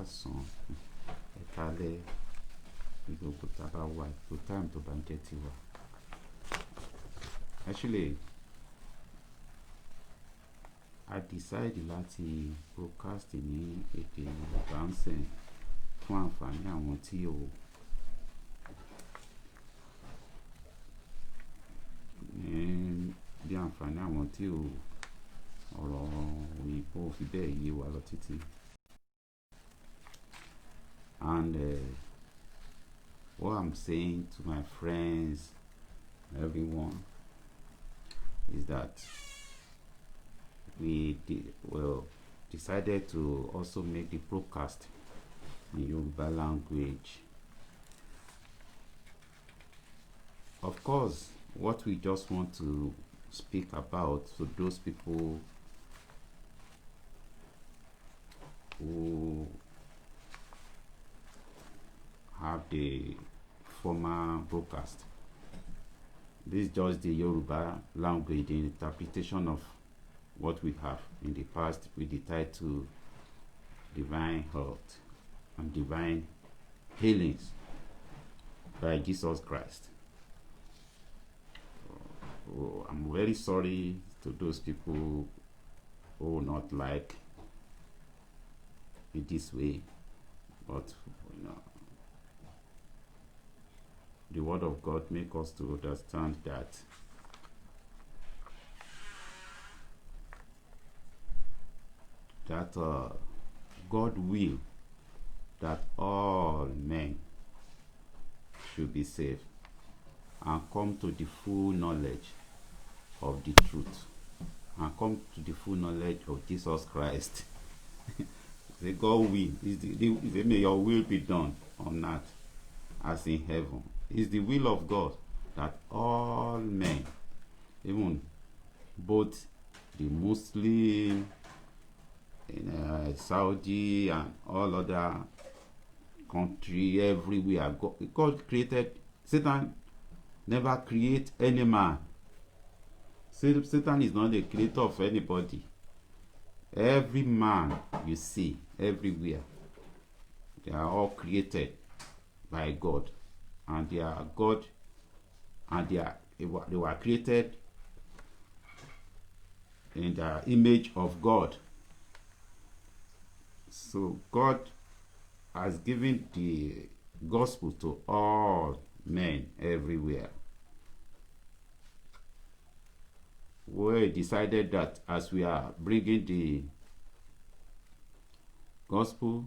ẹ̀káàsán, ẹ̀kálẹ́, gbogbo tá a bá wà, gbogbo time tó bá ń jẹ́ tiwa. Actually, I decide láti broadcast ní èdè Yorùbá ń sìn fún àǹfààní àwọn tí ò bí àǹfààní àwọn tí ò ọ̀rọ̀ òyìnbó fi bẹ́ẹ̀ yé wa lọ títí. And what I'm saying to my friends, everyone, is that we decided to also make the broadcast in Yoruba language. Of course, what we just want to speak about to those people who have the former broadcast. This is just the Yoruba language, the interpretation of what we have in the past with the title Divine Health and Divine Healings by Jesus Christ. I'm very sorry to those people who not like it this way, but you know, the Word of God make us to understand that God will that all men should be saved and come to the full knowledge of the truth, and come to the full knowledge of Jesus Christ. The God will may your will be done on earth as in heaven. It's the will of God that all men, even both the Muslim in Saudi and all other country, everywhere, God created. Satan never create any man. Satan is not the creator of anybody. Every man you see everywhere, they are all created by God, and they are God, and they were created in the image of God. So God has given the gospel to all men everywhere. We decided that as we are bringing the gospel,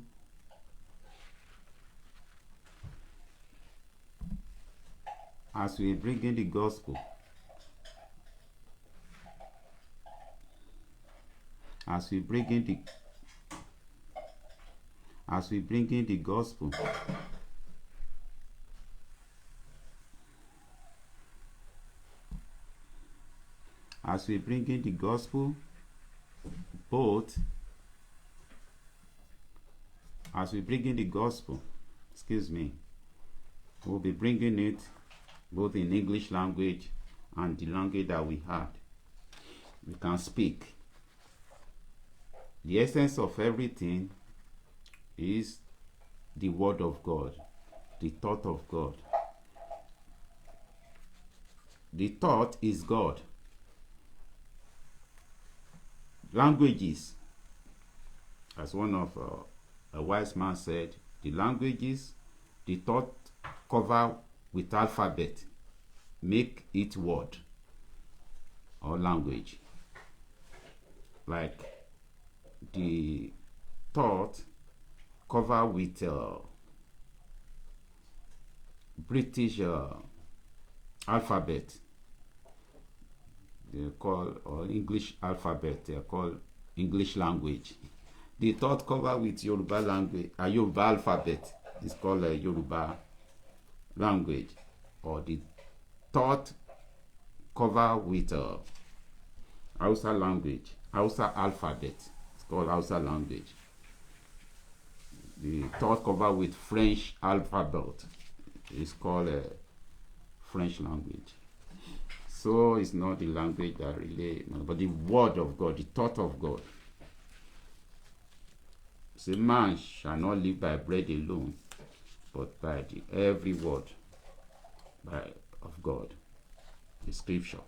as we bring in the gospel, as we bring in the gospel, as we bring in the gospel, both as we bring in the gospel, we'll be bringing it both in English language and the language that we can speak. The essence of everything is the Word of God, the thought of God. The thought is God. Languages, as one of a wise man said, the languages, the thought cover with alphabet, make it word or language. Like the thought cover with British alphabet, they call, or English alphabet, they call English language. The thought cover with Yoruba language, Yoruba alphabet is called Yoruba language, or the thought cover with Hausa language, Hausa alphabet, it's called Hausa language. The thought cover with French alphabet is called French language. So it's not the language that really, but the Word of God, the thought of God. Say, man shall not live by bread alone, but by every word of God, the scripture.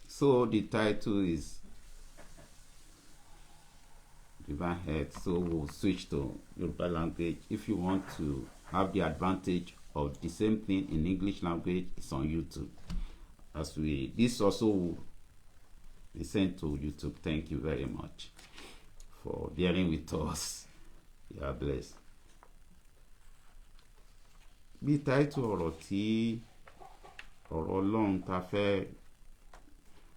So the title is Divine Health. So we'll switch to Yoruba language. If you want to have the advantage of the same thing in English language, it's on YouTube. This also will be sent to YouTube. Thank you very much for bearing with us. You are blessed. Bí title ọ̀rọ̀ tí ọ̀rọ̀ Ọlọ́run ta fẹ́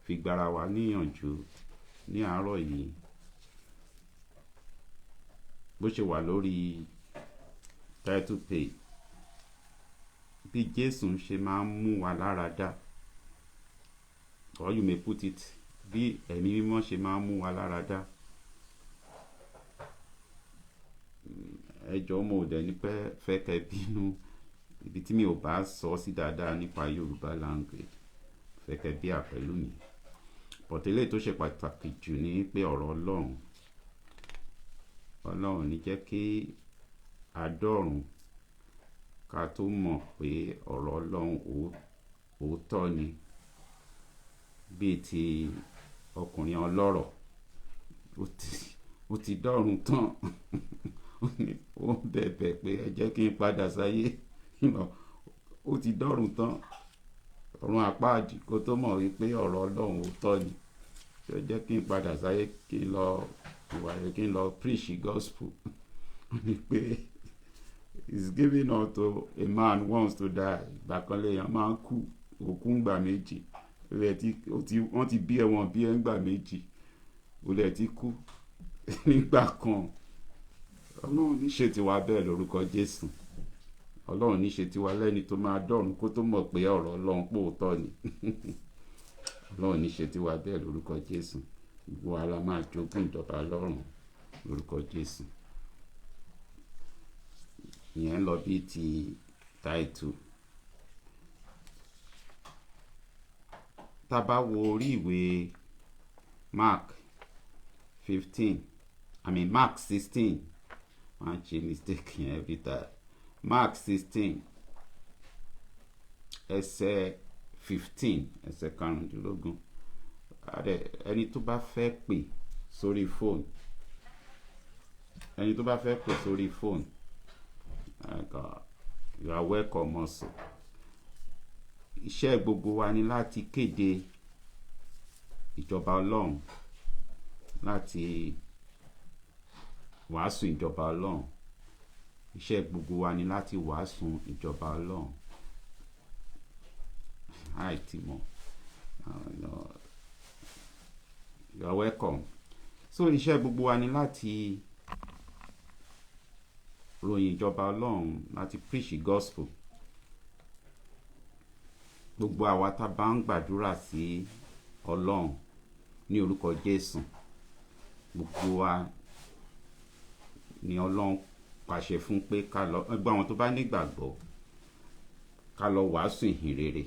fi gbára wa níyànjú ní àárọ̀ yìí, bó ṣe wà lórí title page, bí Jésù ṣe máa ń mú wa lára dá, or you may put it, bí ẹ̀mí mímọ́ ṣe máa ń mú wa lára dá. Ẹ jọ̀ọ́ mo dẹ̀ ní pé fẹ́ kẹ́ bínú ibi tí mi ò bá sọ sí dáadáa nípa Yorùbá language, fẹ́ kẹ́ bí àpẹ̀lú mi. But eléyìí tó ṣe pàtàkì jù ní pé ọ̀rọ̀ Ọlọ́run ní jẹ́ kí àdọ́rùn ká tó mọ̀ pé ọ̀rọ̀ Ọlọ́run òótọ́ ni, bíi ti ọkùnrin ọlọ́rọ̀ ó ti dọ́rùn tán ó bẹ̀bẹ̀ pé ẹ jẹ́ kí n padà sáyé, ó ti dọ́rùn tán ọ̀run àpáàdì kó tó mọ̀ wípé ọ̀rọ̀ Ọlọ́run òótọ́ ni. Ẹ jẹ́ kí n padà sáyé kí n lọ preach gospel. Ní pé it's given unto a man once to die. Ìgbà kan lèèyàn máa ń kú, òkú ńgbà méjì. Wọ́n ti bí ẹ̀wọ̀n bí ńgbà méjì. Ó lẹ̀ ti kú nígbà kan. Ọlọ́run ní ṣe tiwa bẹ́ẹ̀ lórúkọ Jésù. Ọlọ́run ní ṣe tiwa lẹ́ni tó máa dọ̀run kó tó mọ̀ pé ọ̀rọ̀ Ọlọ́run pòótọ́ ni. Ọlọ́run ní ṣe tiwa bẹ́ẹ̀ lórúkọ Jésù. Gbogbo wa la máa jogún ìjọba Ọlọ́run lórúkọ Jésù. Ìyẹn lọ bí ti title. Tá bá wo orí ìwé Mark 16, máa ń ṣe mistake yẹn every time. Mark 16 ẹsẹ̀ 15 ẹsẹ̀ 15. Ẹni tó bá fẹ́ pè sórí fóònù, you are welcome also. Iṣẹ́ gbogbo wa ni láti kéde ìjọba Ọlọ́run, láti wàásù ìjọba Ọlọ́run. Iṣẹ́ gbogbo wa ni láti wàásù ìjọba Ọlọ́run. Hi Timo, you are welcome. So iṣẹ́ gbogbo wa ni láti ròyìn ìjọba Ọlọ́run, láti preach the gospel. Gbogbo àwa tá bá ń gbàdúrà sí Ọlọ́run ní orúkọ Jésù, gbogbo wa ni Ọlọ́run pàṣẹ fún pé ká lọ, gbogbo àwọn tó bá nígbàgbọ́ ká lọ wàásù ìhìn rere.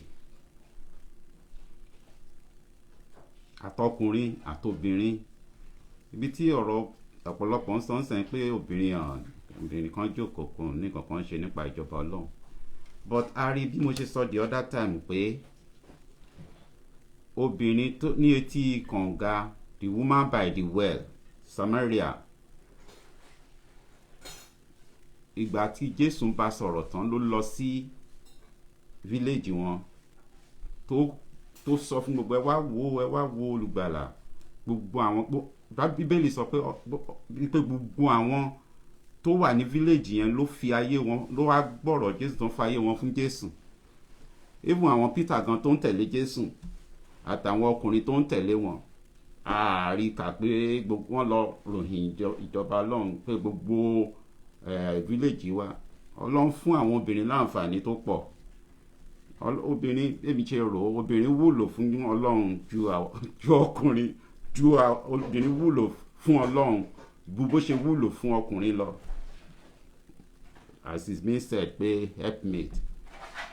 Àtọkùnrin àtobìnrin, ibi tí ọ̀rọ̀ ọ̀pọ̀lọpọ̀ ń sọ pé obìnrin kan jókòó kan ní kankan ṣe nípa ìjọba Ọlọ́run. But a rí bí mo ṣe sọ the other time pé obìnrin tó ní etí kànga, the woman by the well, Samaria, ìgbà tí Jésù bá sọ̀rọ̀ tán ló lọ sí village wọn tó sọ fún gbogbo ẹ wá wo olùgbàlà. Gbogbo àwọn Bíbélì sọ pé gbogbo àwọn tó wà ní village yẹn ló fi ayé wọn, ló wá gbọ́rọ̀ Jésù tó ń fa ayé wọn fún Jésù. Even àwọn Peter gan tó ń tẹ̀lé Jésù àtàwọn ọkùnrin tó ń tẹ̀lé wọn, àárí kà pé wọ́n lọ ròyìn ìjọba Ọlọ́run pé gbogbo village wa. Ọlọ́run fún àwọn obìnrin láǹfààní tó pọ̀. Obìnrin, èmi ṣe rò, obìnrin wúlò fún Ọlọ́run ju ọkùnrin, obìnrin wúlò fún Ọlọ́run bó ṣe wúlò fún ọkùnrin lọ. As is being said pé helpmate.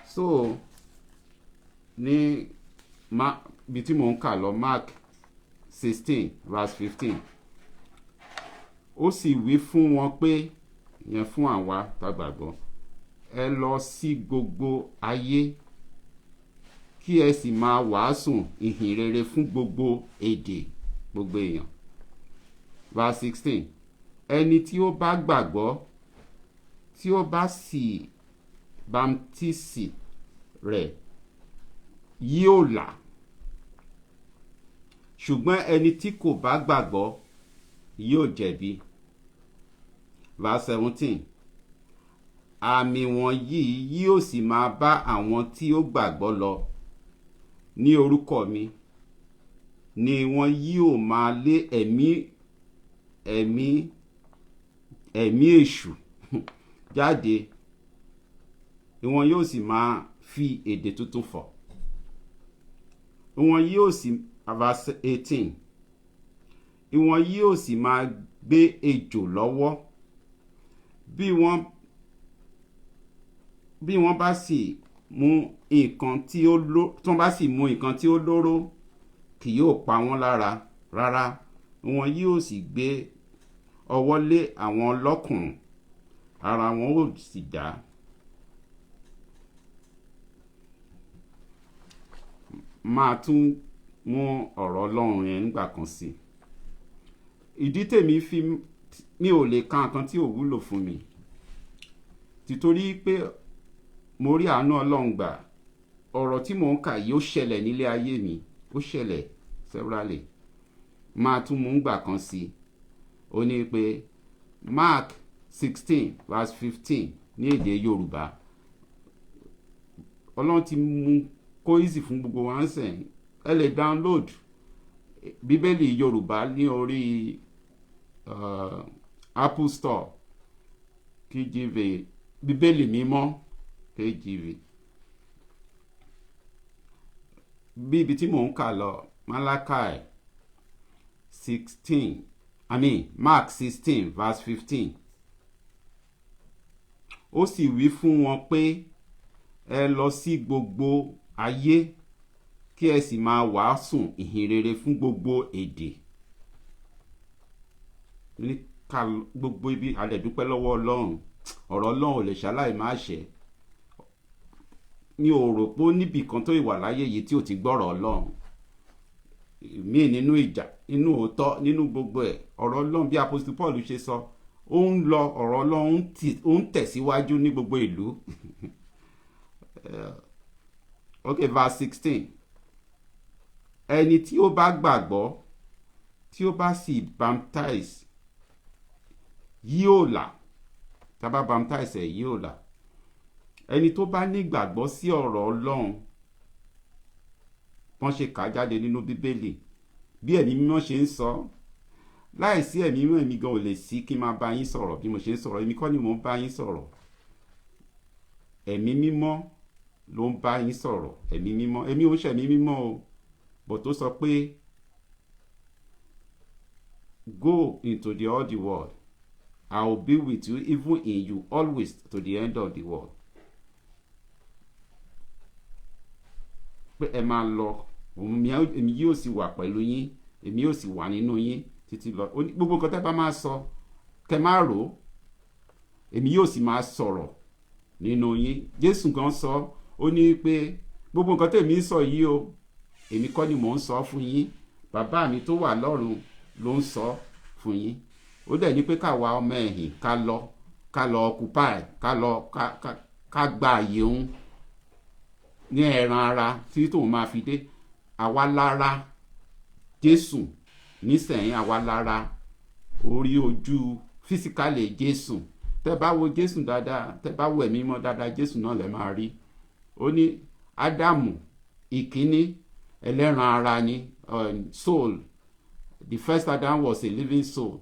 So ní bí tí mò ń kà lọ Mark 16 verse 15. Ó sì wí fún wọn pé, yẹn fún àwa tá gbàgbọ́, ẹ lọ sí gbogbo ayé kí ẹ sì máa wàásù ìhìn rere fún gbogbo èdè, gbogbo èèyàn. Verse 16. Ẹni tí ó bá gbàgbọ́, tí ó bá sì bámtísì rẹ̀ yóò là. Ṣùgbọ́n ẹni tí kò bá gbàgbọ́ yóò jẹ̀bi. Verse 17. Àmì wọ̀nyí yóò sì máa bá àwọn tí ó gbàgbọ́ lọ. Ní orúkọ mi ni wọn yóò máa lé ẹ̀mí èṣù jáde. Wọn yóò sì máa fi èdè tuntun fọ̀. Wọn yóò sì, verse 18. Wọn yóò sì máa gbé ejò lọ́wọ́. Bí wọ́n bá sì mú nǹkan tí ó lóró kì yóò pa wọ́n lára rárá. Wọn yóò sì gbé ọwọ́ lé àwọn ọlọ́kùnrùn, ara wọn ó sì dá. Máa tún mú ọ̀rọ̀ Ọlọ́run yẹn nígbà kan sí. Ìdí tèmi mi ò lè ka nǹkan tí ò wúlò fún mi, títorí pé mo rí àánú Ọlọ́run gbà. Ọ̀rọ̀ tí mò ń kà yìí ó ṣẹlẹ̀ nílé ayé mi, ó ṣẹlẹ̀ severally. Máa tún mú gbà kan sí. Ó ní pé Mark 16 verse 15 ní èdè Yorùbá. Ọlọ́run ti mú kó easy fún gbogbo wa ń sìn. Ẹ lè download Bíbélì Yorùbá ní orí Apple Store, KJV, Bíbélì mímọ́ KJV. Bí ibi tí mò ń kà lọ, Mark 16 verse 15. Ó sì wí fún wọn pé, ẹ lọ sí gbogbo ayé kí ẹ sì máa wàásù ìhìn rere fún gbogbo èdè. Ní gbogbo ibi a lè dúpẹ́ lọ́wọ́ Ọlọ́run. Ọ̀rọ̀ Ọlọ́run ò lè ṣaláì máa ṣẹ. Mi ò rò pé ó níbì kan tó ìwà láyé yìí tí ò ti gbọ́rọ̀ Ọlọ́run. Mí nínú ìjà, nínú òótọ́, nínú gbogbo ẹ̀. Ọ̀rọ̀ Ọlọ́run bí Apostle Paul ṣe sọ, ó ń lọ, ọ̀rọ̀ Ọlọ́run ó ń tẹ̀síwájú ní gbogbo ìlú. Okay, verse 16. Ẹni tí ó bá gbàgbọ́, tí ó bá sì baptize, yóò là. Tá bá baptize ẹ̀ yóò là. Ẹni tó bá ní ìgbàgbọ́ sí ọ̀rọ̀ Ọlọ́run, wọ́n ṣe kà jáde nínú Bíbélì, bí ẹ̀mí mímọ́ ṣe ń sọ. Láìsí ẹ̀mí mímọ́, èmi gan ò lè sí kí n máa bá yín sọ̀rọ̀ bí mo ṣe ń sọ̀rọ̀. Èmi kọ́ ni mo ń bá yín sọ̀rọ̀. Ẹ̀mí mímọ́ ló ń bá yín sọ̀rọ̀. Ẹ̀mí mímọ́, èmi ò ń ṣe ẹ̀mí mímọ́ o, but tó sọ pé go into all the world, I will be with you, even in you, always to the end of the world. Pé ẹ máa lọ, èmi yóò sì wà pẹ̀lú yín, èmi yóò sì wà nínú yín títí lọ. Gbogbo nǹkan tẹ́ bá máa sọ, kẹ́ máa rò, èmi yóò sì máa sọ̀rọ̀ nínú yín. Jésù gan sọ, ó ní pé gbogbo nǹkan tèmi ń sọ yìí o, èmi kọ́ ni mò ń sọ fún yín, bàbá mi tó wà lọ́run ló ń sọ fún yín. Ó dẹ̀ ní pé káwa ọmọ ẹ̀yìn ká lọ occupy, ká gba àyè òun ní ẹran ara tí tóun máa fi dé. Àwa lára Jésù nísẹ̀yìn, àwa lára orí ojú physically Jésù. Tẹ́ bá wo Jésù dáadáa, tẹ́ bá wo ẹ̀mí mọ́ dáadáa, Jésù náà lẹ máa rí. Ó ní Ádámù ìkíní ẹlẹ́ran ara ni, soul. The first Adam was a living soul.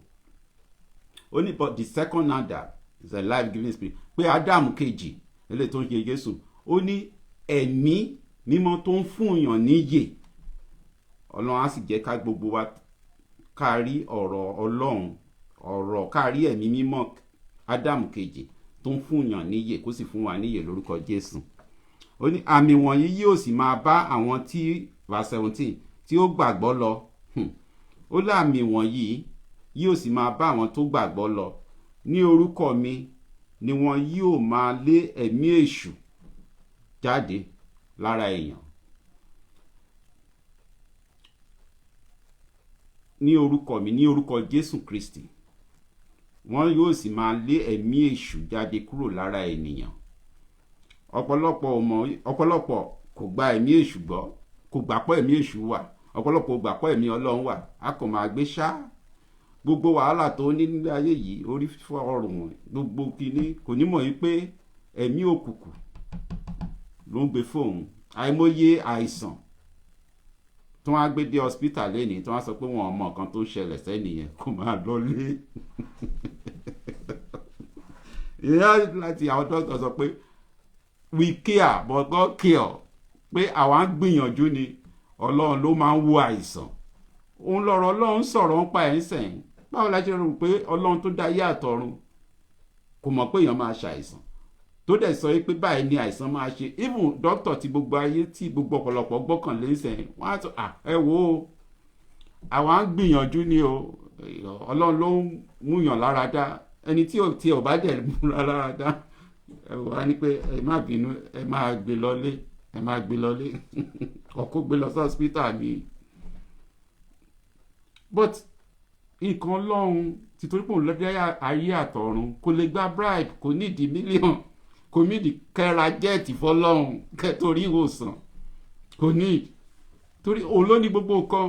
Ó ní but the second Adam is a life-giving spirit. Pé Ádámù kejì eléyìí tó ń ṣe Jésù, ó ní ẹ̀mí mímọ́ tó ń fún yàn níyè. Ọlọ́run á sì jẹ́ ká gbogbo wa ká rí ọ̀rọ̀ Ọlọ́run, ká rí ẹ̀mí mímọ́ Ádámù kejì tó ń fún yàn níyè, kó sì fún wa níyè lórúkọ Jésù. Ó ní àmì wọ̀nyí yóò sì máa bá àwọn tí, verse 17, tí ó gbàgbọ́ lọ. ó láàmì wọ̀nyí yóò sì máa bá àwọn tó gbàgbọ́ lọ, ní orúkọ mi ni wọn yóò máa lé ẹ̀mí èṣù jáde lára èèyàn. Ní orúkọ mi, ní orúkọ Jésù Kristi, wọn yóò sì máa lé ẹ̀mí èṣù jáde kúrò lára ènìyàn. Ọ̀pọ̀lọpọ̀ kò gba ẹ̀mí èṣù gbọ́, kò gbà pé ẹ̀mí èṣù wà. Ọ̀pọ̀lọpọ̀ kò gbà pé ẹ̀mí Ọlọ́run wà. A kò máa gbé ṣá. Gbogbo wàhálà tó ní nílé ayé yìí, orí fífọ́, ọrùn, gbogbo kìíní, kò ní mọ̀ wípé ẹ̀mí òkùnkùn ló ń gbé fóun. Àìmọye àìsàn tí wọ́n á gbé dé hospital lénìí, tí wọ́n á sọ pé wọn ò mọ nǹkan tó ṣẹlẹ̀ sẹ́nìyẹn, kó máa lọlé. Ìyá láti àwọn dókítà sọ pé we care but God cure, pé àwa ń gbìyànjú ni, Ọlọ́run ló máa ń wo àìsàn. Òun lọ̀rọ̀ Ọlọ́run sọ̀rọ̀ ń pa ẹ̀ ń sẹ̀yìn. Báwo la ṣe rò pé Ọlọ́run tó dá ayé àtọ̀run kò mọ̀ pé èèyàn máa ṣàìsàn, tó dẹ̀ sọ pé báyìí ni àìsàn máa ṣe. Even dókítà tí gbogbo ayé, tí gbogbo ọ̀pọ̀lọpọ̀ gbọ́kànlé sẹ́yìn, wọ́n á sọ ẹ wo àwa ń gbìyànjú ni o, Ọlọ́run ló ń múyàn lára dá. Ẹni tí ò bá dẹ̀ mú lára dá, wá ní pé ẹ má bínú, ẹ máa gbé lọlé, ẹ máa gbé lọlé ọkọ gbé lọ sí hospital mi. But nǹkan Ọlọ́run ti torí pé òun lọ́dẹ́ ayé àtọ̀run, kò lè gba bribe, kò nídìí mílíọ̀n, kò nídìí kẹ́ra jẹ́ẹ̀tì fọlọ́run kẹ́torí ìwòsàn, kò ní. Torí òun ló ní gbogbo nǹkan,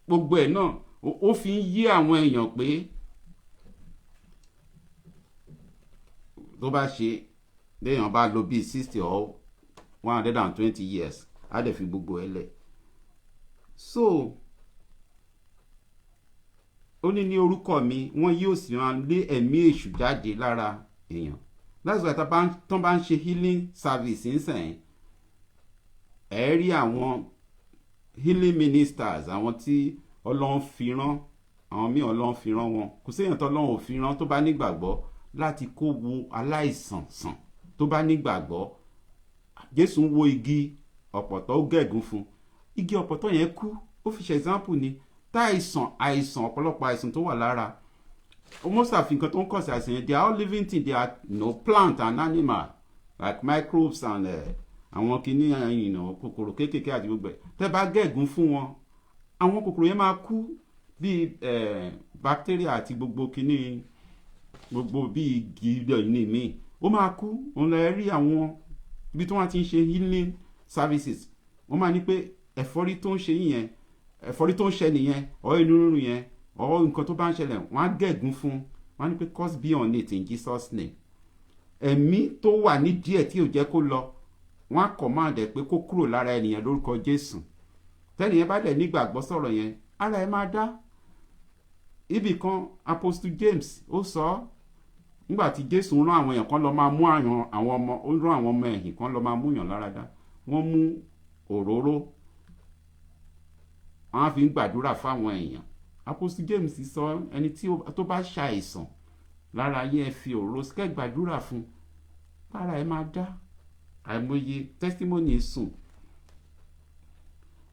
gbogbo ẹ̀ náà ó fi ń yí àwọn èèyàn pé tó bá ṣe léèyàn bá lò bíi 60 or 120 years, á dẹ̀ fi gbogbo ẹ̀ lẹ̀. So ó ní orúkọ mi wọn yóò sì máa lé ẹ̀mí èṣù jáde lára èèyàn. That's why tán bá ń ṣe healing service nísìnyí, ẹ rí àwọn healing ministers, àwọn tí Ọlọ́run fi rán, àwọn míì Ọlọ́run fi rán wọn. Kò séèyàn tó Ọlọ́run ò fi rán tó bá nígbàgbọ́ láti kó wo aláìsàn sàn, tó bá nígbàgbọ́. Jésù ń wo igi ọ̀pọ̀tọ́, ó gẹ̀gún fún. Igi ọ̀pọ̀tọ́ yẹn kú, ó fi ṣe example ni. Àìsàn ọ̀pọ̀lọpọ̀ àìsàn tó wà lára, almost àfihàn tó ń kọ̀ sí àìsàn yẹn, they are all living things, they are plant and animal, like microbes and àwọn kìíní kòkòrò kéékèèké àti gbogbo ẹ̀. Tẹ́ bá gẹ̀gún fún wọn, àwọn kòkòrò yẹn máa kú, bíi bacteria àti gbogbo kìíní, gbogbo bíi igi ní míì, ó máa kú. Òun lè rí àwọn ibi tí wọ́n ti ń ṣe healing services, wọ́n máa ní pé ẹ̀fọ́rí tó ń ṣe yìnyẹn, ẹ̀fọ́rí tó ń ṣe nìyẹn, ọ̀ inú rírun yẹn, ọ̀ nǹkan tó bá ń ṣẹlẹ̀, wọ́n á gẹ̀gún fún, wọ́n á ní pé cause be on it in Jesus name. Ẹ̀mí tó wà ní díẹ̀ tí ò jẹ́ kó lọ, wọ́n á command ẹ̀ pé kó kúrò lára ènìyàn lórúkọ Jésù. Tẹ́nìyẹn bá dẹ̀ nígbàgbọ́ sọ̀rọ̀ yẹn, ara ẹ̀ máa dá. Ibì kan Apostle James ó sọ, nígbà tí Jésù rán àwọn èèyàn kan lọ máa mú àwọn ọmọ, ó rán àwọn ọmọ ẹ̀yìn kan lọ máa mú yàn lára dá. Wọ́n mú òróró, wọ́n á fi ń gbàdúrà fáwọn èèyàn. Apostle James sọ, ẹni tó bá ṣàìsàn lára yẹn fi òróró kẹ́ gbàdúrà fún, para ẹ̀ máa dá. Àìmọye testimony sùn.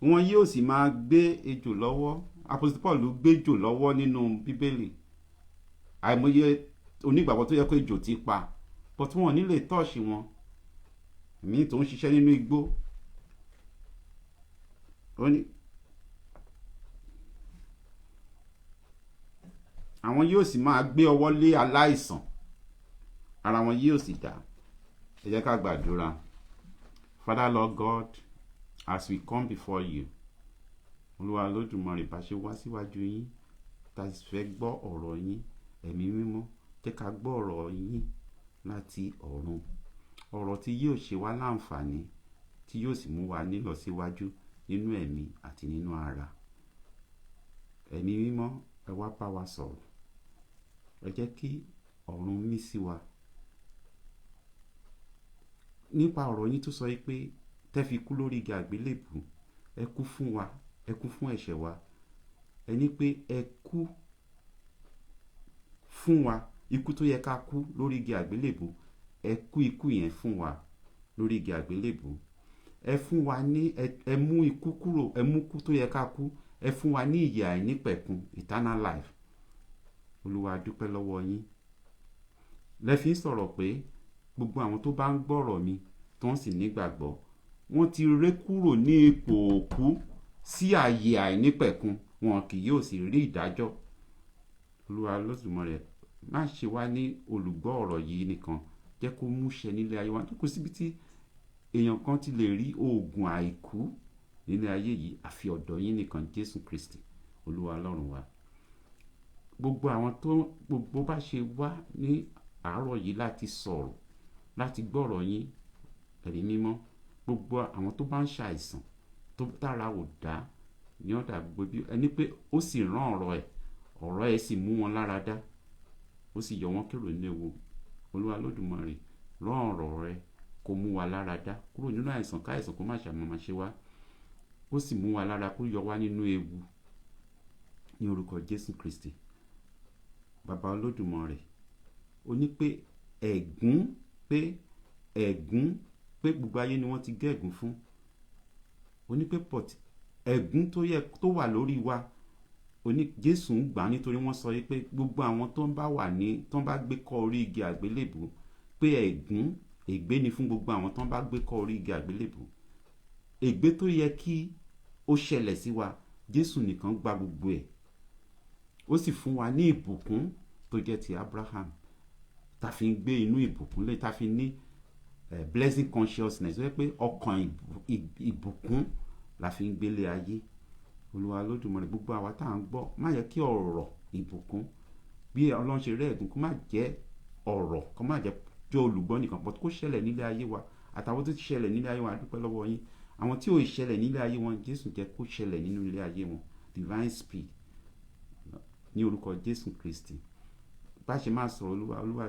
Wọn yóò sì máa gbé ejò lọ́wọ́. Apostle Paul ló gbé ejò lọ́wọ́ nínú Bíbélì. Àìmọye onígbàgbọ́ tó yẹ kó ejò ti pa, but wọn ò ní lè touch wọn. Èmi tó ń ṣiṣẹ́ nínú igbó, ó ní àwọn yóò sì máa gbé ọwọ́ lé aláìsàn, ara wọn yóò sì dá. Ẹ jẹ́ ká gbàdúrà. Father Lord God, as we come before you, Olúwa Olódùmarè, bá ṣe wá síwájú yín, tá a sì fẹ́ gbọ́ ọ̀rọ̀ yín, ẹ̀mí mímọ́ jẹ́ ká gbọ́ ọ̀rọ̀ yín láti ọ̀run, ọ̀rọ̀ tí yóò ṣe wá láǹfààní, tí yóò sì mú wa nílọ síwájú nínú ẹ̀mí àti nínú ara. Ẹ̀mí mímọ́, ẹ wá bá wa sọ̀rọ̀, ẹ jẹ́ kí ọ̀run mí sí wa. Nípa ọ̀rọ̀ yín tó sọ pé tẹ́ fi kú lórí igi àgbélébùú, ẹ kú fún wa, ẹ kú fún ẹ̀ṣẹ̀ wa. Ẹ ní pé ẹ kú fún wa, ikú tó yẹ ká kú lórí igi àgbélébùú, ẹ kú ikú yẹn fún wa lórí igi àgbélébùú. Ẹ fún wa ní, ẹ mú ikú kúrò, ẹ mú ikú tó yẹ ká kú, ẹ fún wa ní ìyè àìnípẹ̀kun, eternal life. Olúwa dúpẹ́ lọ́wọ́ yín. Lẹ fi ń sọ̀rọ̀ pé gbogbo àwọn tó bá ń gbọ́rọ̀ mi tó ń sì nígbàgbọ́, wọ́n ti ré kúrò ní ipò òkú sí ààyè àìnípẹ̀kun, wọn kì yóò sì rí ìdájọ́. Olúwa Olódùmarè, má ṣe wá ní olùgbọ́ ọ̀rọ̀ yìí nìkan, jẹ́ kó múṣẹ nílé ayé wa. Kò síbi tí èèyàn kan ti lè rí oògùn àìkú nílé ayé yìí àfi ọ̀dọ̀ yín nìkan, Jésù Kristi Olúwa Ọlọ́run wa. Gbogbo àwọn tó gbogbo bá ṣe wá ní àárọ̀ yìí láti sọ̀rọ̀, láti gbọ́rọ̀ yín, Ẹ̀mí Mímọ́, gbogbo àwọn tó bá ń ṣàìsàn, tó dára ò dá ní ọ̀dà gbogbo bí ẹni pé ó sì rán ọ̀rọ̀ ẹ̀ sì mú wọn lára dá, ó sì yọ wọ́n kúrò nínú ewu. Olúwa Olódùmarè, rán ọ̀rọ̀ rẹ kó mú wa lára dá kúrò nínú àìsàn káìsàn kó má ṣàmọ̀mọ̀ ṣe wá, ó sì mú wa lára kó yọ wá nínú ewu ní orúkọ Jésù Kristi. Bàbá Olódùmarè, ó ní pé ẹ̀gún pé gbogbo ayé ni wọ́n ti gégùn fún. Ó ní pé ẹ̀gún tó wà lórí wa, ó ní Jésù ń gbà nítorí wọ́n sọ pé gbogbo àwọn tó ń bá gbé kọ́ orí igi àgbélébùú, pé ègbé ni fún gbogbo àwọn tó ń bá gbé kọ́ orí igi àgbélébùú. Ègbé tó yẹ kí ó ṣẹlẹ̀ sí wa, Jésù nìkan gba gbogbo ẹ̀. Ó sì fún wa ní ìbùkún tó jẹ́ ti Abraham, ta fi ń gbé inú ìbùkún lé, ta fi ní blessing consciousness, wẹ́ pé ọkàn ìbùkún la fi ń gbélé ayé. Olúwa Olódùmarè, gbogbo àwa tá à ń gbọ́, má yẹ kí ọ̀rọ̀ ìbùkún bí Ọlọ́run ṣe rẹ́ ẹ̀gún kó má jẹ́ ọ̀rọ̀, kó má jẹ́ jẹ́ olùgbọ́ nìkan, but kó ṣẹlẹ̀ nílé ayé wa. Àtàwọn tó ti ṣẹlẹ̀ nílé ayé wa, a dúpẹ́ lọ́wọ́ yín. Àwọn tí ò ṣẹlẹ̀ nílé ayé wọn, Jésù jẹ́ kó ṣẹlẹ̀ nínú ilé ayé wọn, divine speed ní orúkọ Jésù Kristi. Bá ṣe máa sọ̀rọ̀, Olúwa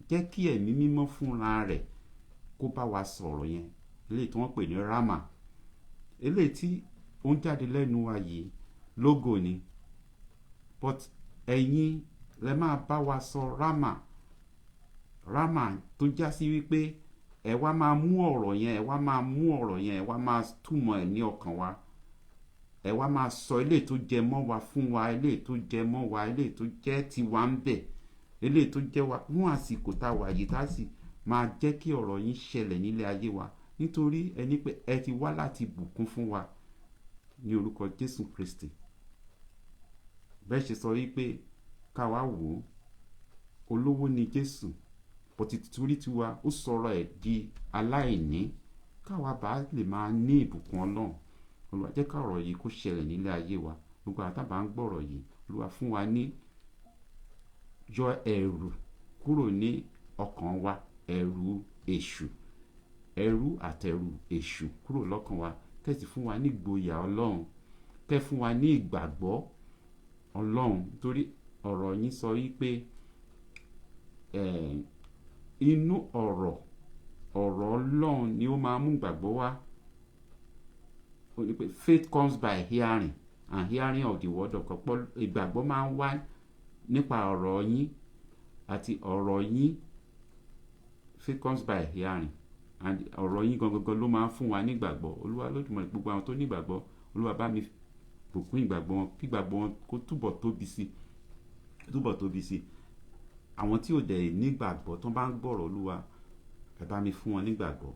jẹ́ kí Ẹ̀mí Mímọ́ fúnra rẹ̀ kó bá wa sọ̀rọ̀ yẹn, eléyìí tí wọ́n pè ní Rama, eléyìí tí ó ń jáde lẹ́nu wa yìí lógo ni, but ẹ̀yin lẹ máa bá wa sọ Rama tó já sí wípé ẹ wá máa mú ọ̀rọ̀ yẹn, ẹ wá máa túmọ̀ ẹ̀ ní ọkàn wa, ẹ wá máa sọ eléyìí tó jẹ mọ́ wa fún wa, eléyìí tó jẹ mọ́ wa, eléyìí tó jẹ́ tiwa ń bẹ̀, eléyìí tó jẹ́ wa fún àsìkò tá a wà yìí, tá a sì máa jẹ́ kí ọ̀rọ̀ yín ṣẹlẹ̀ nílé ayé wa, nítorí ẹni pé ẹ ti wá láti bùkún fún wa ní orúkọ Jésù Kristi. Bẹ́ẹ̀ ṣe sọ wípé ká wá wò ó, olówó ni Jésù, bọ̀tí torí tiwa ó sọ̀rọ̀ ẹ̀ di aláìní, káwa bá lè máa ní ìbùkún Ọlọ́run. Olúwa jẹ́ ká ọ̀rọ̀ yìí kó ṣẹlẹ̀ nílé ayé wa. Gbogbo àtàbà ń gbọ́rọ̀ yìí, Olúwa fún wa ní yọ ẹ̀rù kúrò ní ọkàn wa, ẹ̀rù èṣù, àtẹ̀rù èṣù kúrò lọ́kàn wa. Kẹ́sì fún wa ní ìgboyà Ọlọ́run, kẹ́ fún wa ní ìgbàgbọ́ Ọlọ́run, torí ọ̀rọ̀ yín sọ wípé inú ọ̀rọ̀ Ọlọ́run ni ó máa mú ìgbàgbọ́ wá. Faith comes by hearing, and hearing of the word of God. Ìgbàgbọ́ máa ń wá nípa ọ̀rọ̀ yín, àti ọ̀rọ̀ yín, faith comes by hearing, and ọ̀rọ̀ yín gangan ló máa ń fún wa ní ìgbàgbọ́. Olúwa Olódùmarè, gbogbo àwọn tó ní ìgbàgbọ́, Olúwa bá mi bùkún ìgbàgbọ́ wọn, kí ìgbàgbọ́ wọn kó túbọ̀ tóbi sí. Àwọn tí ò dẹ̀ ní ìgbàgbọ́ tó bá ń gbọ́rọ̀ Olúwa, ẹ bá mi fún wọn ní ìgbàgbọ́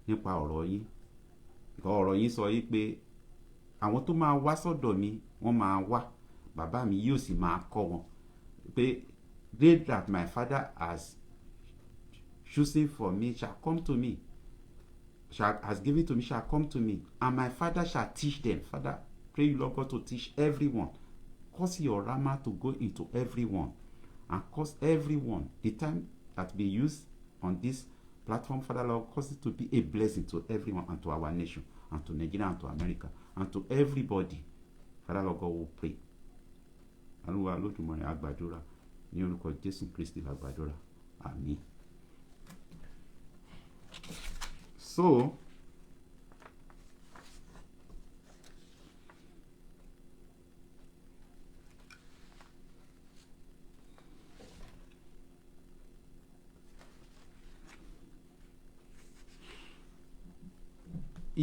nípa ọ̀rọ̀ yín. Ọ̀rọ̀ yín sọ wípé àwọn tó máa wá sọ́dọ̀ mi, wọ́n máa wá, bàbá mi yóò sì máa kọ́ wọn, pé they that my Father has chosen for me shall come to me, has given to me shall come to me, and my Father shall teach them. Father, pray you, Lord God, to teach everyone. Cause your Rama to go into everyone, and cause everyone, the time that be used on this platform, Father Lord, cause it to be a blessing to everyone, and to our nation, and to Nigeria, and to America, and to everybody. Father Lord God, will pray. Olúwa Olódùmarè, a gbàdúrà ní orúkọ Jésù Kristi, a gbàdúrà. Àmín. So,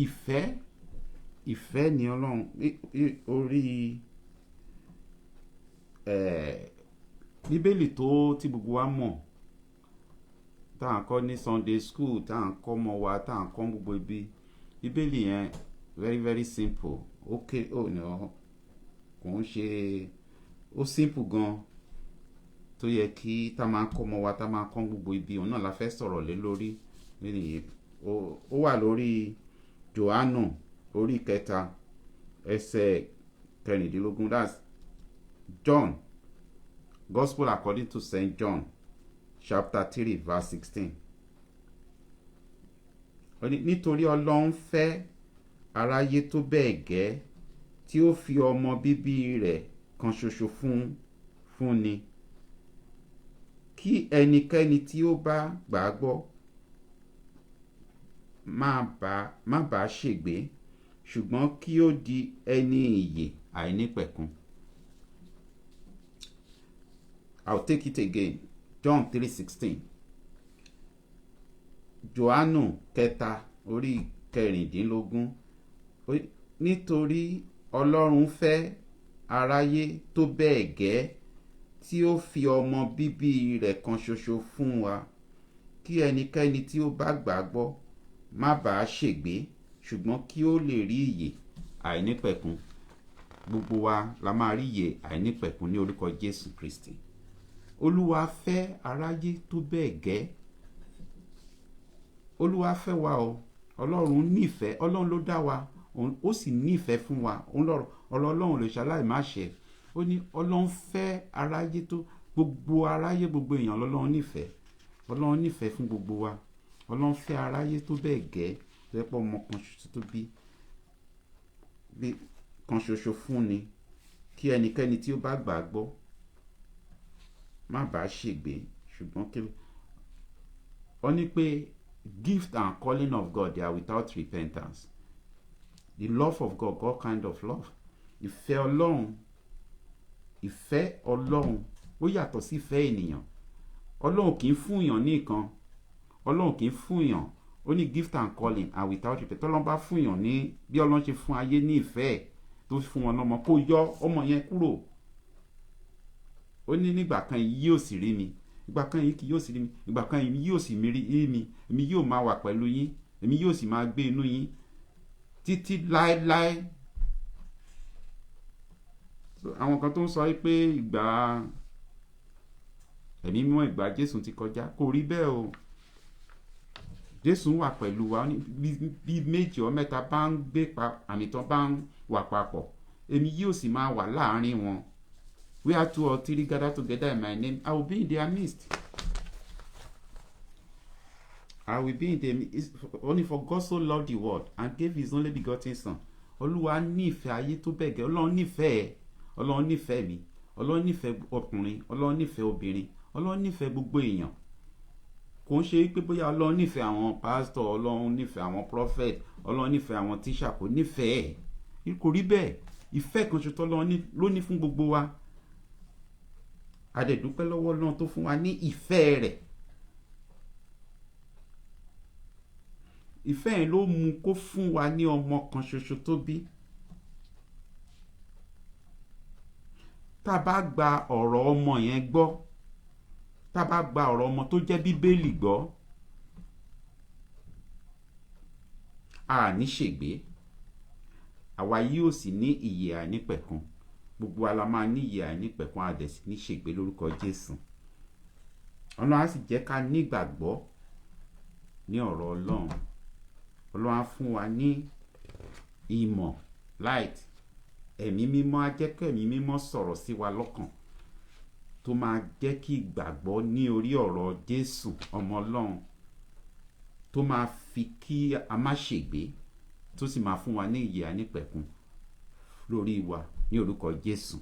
ìfẹ́ ìfẹ́ ni Ọlọ́run orí bíbélì tó tí gbogbo wa mọ̀ tá à ń kọ́ ní Sunday school, tá à ń kọ́ mọ́ wa, tá à ń kọ́ gbogbo ibi, bíbélì yẹn very very simple. Okay, kò ń ṣe ó simple gan tó yẹ kí tá máa kọ́ mọ́ wa, tá máa kọ́ gbogbo ibi, òun náà la fẹ́ sọ̀rọ̀ lé lórí. Ó wà lórí Jòhánù orí 3 ẹsẹ̀ 13. That's John, Gospel according to St. John chapter 3 verse 16. Nítorí Ọlọ́run fẹ́ aráyé tó bẹ́ẹ̀ gẹ́ tí ó fi ọmọ bíbí rẹ̀ kan ṣoṣo fún ni, kí ẹnikẹ́ni tí ó bá gbàgbọ́ má bàá ṣègbé, ṣùgbọ́n kí ó di ẹni ìyè àìnípẹ̀kun. I'll take it again. John 3:16. Jòhánù 3 orí 14. Nítorí Ọlọ́run fẹ́ aráyé tó bẹ́ẹ̀ gẹ́ tí ó fi ọmọ bíbí rẹ̀ kan ṣoṣo fún wa, kí ẹnikẹ́ni tí ó bá gbàgbọ́ má bàá ṣègbé, ṣùgbọ́n kí ó lè rí ìyè àìnípẹ̀kun. Gbogbo wa la máa rí ìyè àìnípẹ̀kun ní orúkọ Jésù Kristi. Olúwa fẹ́ aráyé tó bẹ́ẹ̀ gẹ́. Olúwa fẹ́ wa o. Ọlọ́run nífẹ̀ẹ́. Ọlọ́run ló dá wa, ó sì nífẹ̀ẹ́ fún wa. Ọ̀rọ̀ Ọlọ́run lè ṣaláì má ṣe. Ó ní Ọlọ́run fẹ́ aráyé tó, gbogbo aráyé, gbogbo èèyàn lọ́lọ́run nífẹ̀ẹ́. Ọlọ́run nífẹ̀ẹ́ fún gbogbo wa. Ọlọ́run fẹ́ aráyé tó bẹ́ẹ̀ gẹ́ lẹ́pọ̀ ọmọ kan ṣoṣo tó bí kan ṣoṣo fún ni, kí ẹnikẹ́ni tí ó bá gbàgbọ́ má bàá ṣègbé, ṣùgbọ́n kí ó ní pé gift and calling of God, they are without repentance. The love of God, God kind of love. Ìfẹ́ Ọlọ́run ó yàtọ̀ sí ìfẹ́ ènìyàn. Ọlọ́run kì í fún èèyàn ní nǹkan. Ọlọ́run kì í fún èèyàn. Ó ní gift and calling and without repentance. Ọlọ́run bá fún èèyàn ní bí Ọlọ́run ṣe fún ayé ní ìfẹ́ tó fún wọn lọ́mọ, kó yọ ọmọ yẹn kúrò. Ó ní nígbà kan yìí yóò sì rí mi, ìgbà kan yìí kì yóò sì rí mi, ìgbà kan yìí yóò sì rí mi, èmi yóò máa wà pẹ̀lú yín, èmi yóò sì máa gbé inú yín títí láéláé. Àwọn kan tó ń sọ pé ìgbà ẹ̀mí mímọ́, ìgbà Jésù ti kọjá, kò rí bẹ́ẹ̀ o. Jésù wà pẹ̀lú wa. Bí méjì or mẹ́ta bá ń gbé àmì tán bá ń wà papọ̀, èmi yóò sì máa wà láàárín wọn. Where 2 or 3 gather together in my name, I will be in their midst. I will be in their midst. Only for God so loved the world and gave his only begotten son. Olúwa nífẹ̀ẹ́ ayé tó bẹ́ẹ̀ gẹ́. Ọlọ́run nífẹ̀ẹ́. Ọlọ́run nífẹ̀ẹ́ mi. Ọlọ́run nífẹ̀ẹ́ ọkùnrin. Ọlọ́run nífẹ̀ẹ́ obìnrin. Ọlọ́run nífẹ̀ẹ́ gbogbo èèyàn. Kò ń ṣe pé bóyá Ọlọ́run nífẹ̀ẹ́ àwọn pásítọ̀, Ọlọ́run nífẹ̀ẹ́ àwọn prophet, Ọlọ́run nífẹ̀ẹ́ àwọn tíṣà, kò nífẹ̀ẹ́. Kò rí bẹ́ẹ̀. Ìfẹ́ kan ṣoṣo Ọlọ́run ló ní fún gbogbo wa. A dẹ̀ dúpẹ́ lọ́wọ́ Ọlọ́run tó fún wa ní ìfẹ́ rẹ̀. Ìfẹ́ yẹn ló mú kó fún wa ní ọmọ kan ṣoṣo tó bí. Tá bá gba ọ̀rọ̀ ọmọ yẹn gbọ́, tá bá gba ọ̀rọ̀ ọmọ tó jẹ́ Bíbélì gbọ́, a ní ṣègbé, àwa yóò sì ní ìyè àìnípẹ̀kun. Gbogbo wa la máa ní ìyè àìnípẹ̀kun, a dẹ̀ sì ní ṣègbé lórúkọ Jésù. Ọlọ́run á sì jẹ́ ká nígbàgbọ́ ní ọ̀rọ̀ Ọlọ́run. Ọlọ́run á fún wa ní ìmọ̀, light. Ẹ̀mí mímọ́ á jẹ́ kí ẹ̀mí mímọ́ sọ̀rọ̀ sí wa lọ́kàn, tó máa jẹ́ kí ìgbàgbọ́ ní orí ọ̀rọ̀ Jésù ọmọ Ọlọ́run tó máa fi kí a má ṣègbé, tó sì máa fún wa ní ìyè àìnípẹ̀kun lórí wa ní orúkọ Jésù.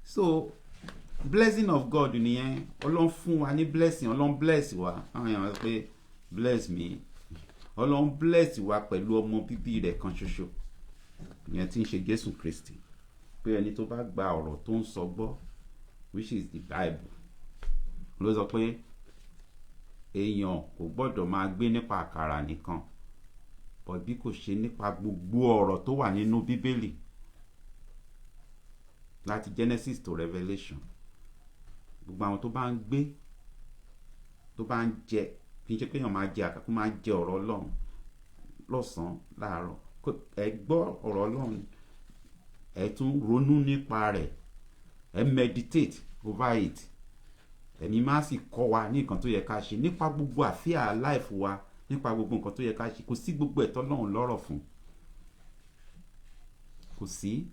So blessing of God nìyẹn. Ọlọ́run fún wa ní blessing. Ọlọ́run bless wa. Àwọn èèyàn sọ pé bless me. Ọlọ́run bless wa pẹ̀lú ọmọ bíbí rẹ̀ kan ṣoṣo, ìyẹn tí ń ṣe Jésù Kristi. Pé ẹni tó bá gba ọ̀rọ̀ tó ń sọ gbọ́, which is the Bible, ló sọ pé èèyàn kò gbọ́dọ̀ máa gbé nípa àkàrà nìkan, but bí kò ṣe nípa gbogbo ọ̀rọ̀ tó wà nínú bíbélì láti Genesis to Revelation. Gbogbo àwọn tó bá ń gbé, tó bá ń jẹ, kì í ṣe pé èèyàn máa jẹ àkàkú, máa jẹ ọ̀rọ̀ Ọlọ́run lọ́sàn-án láàárọ̀, ẹ gbọ́ ọ̀rọ̀ Ọlọ́run, ẹ tún ronú nípa rẹ̀, ẹ meditate over it, ẹ̀mí máa sì kọ́ wa ní nǹkan tó yẹ ká ṣe nípa gbogbo àfíà life wa, nípa gbogbo nǹkan tó yẹ ká ṣe. Kò sí gbogbo ẹ̀tọ́ Ọlọ́run lọ́rọ̀ fún, kò sí.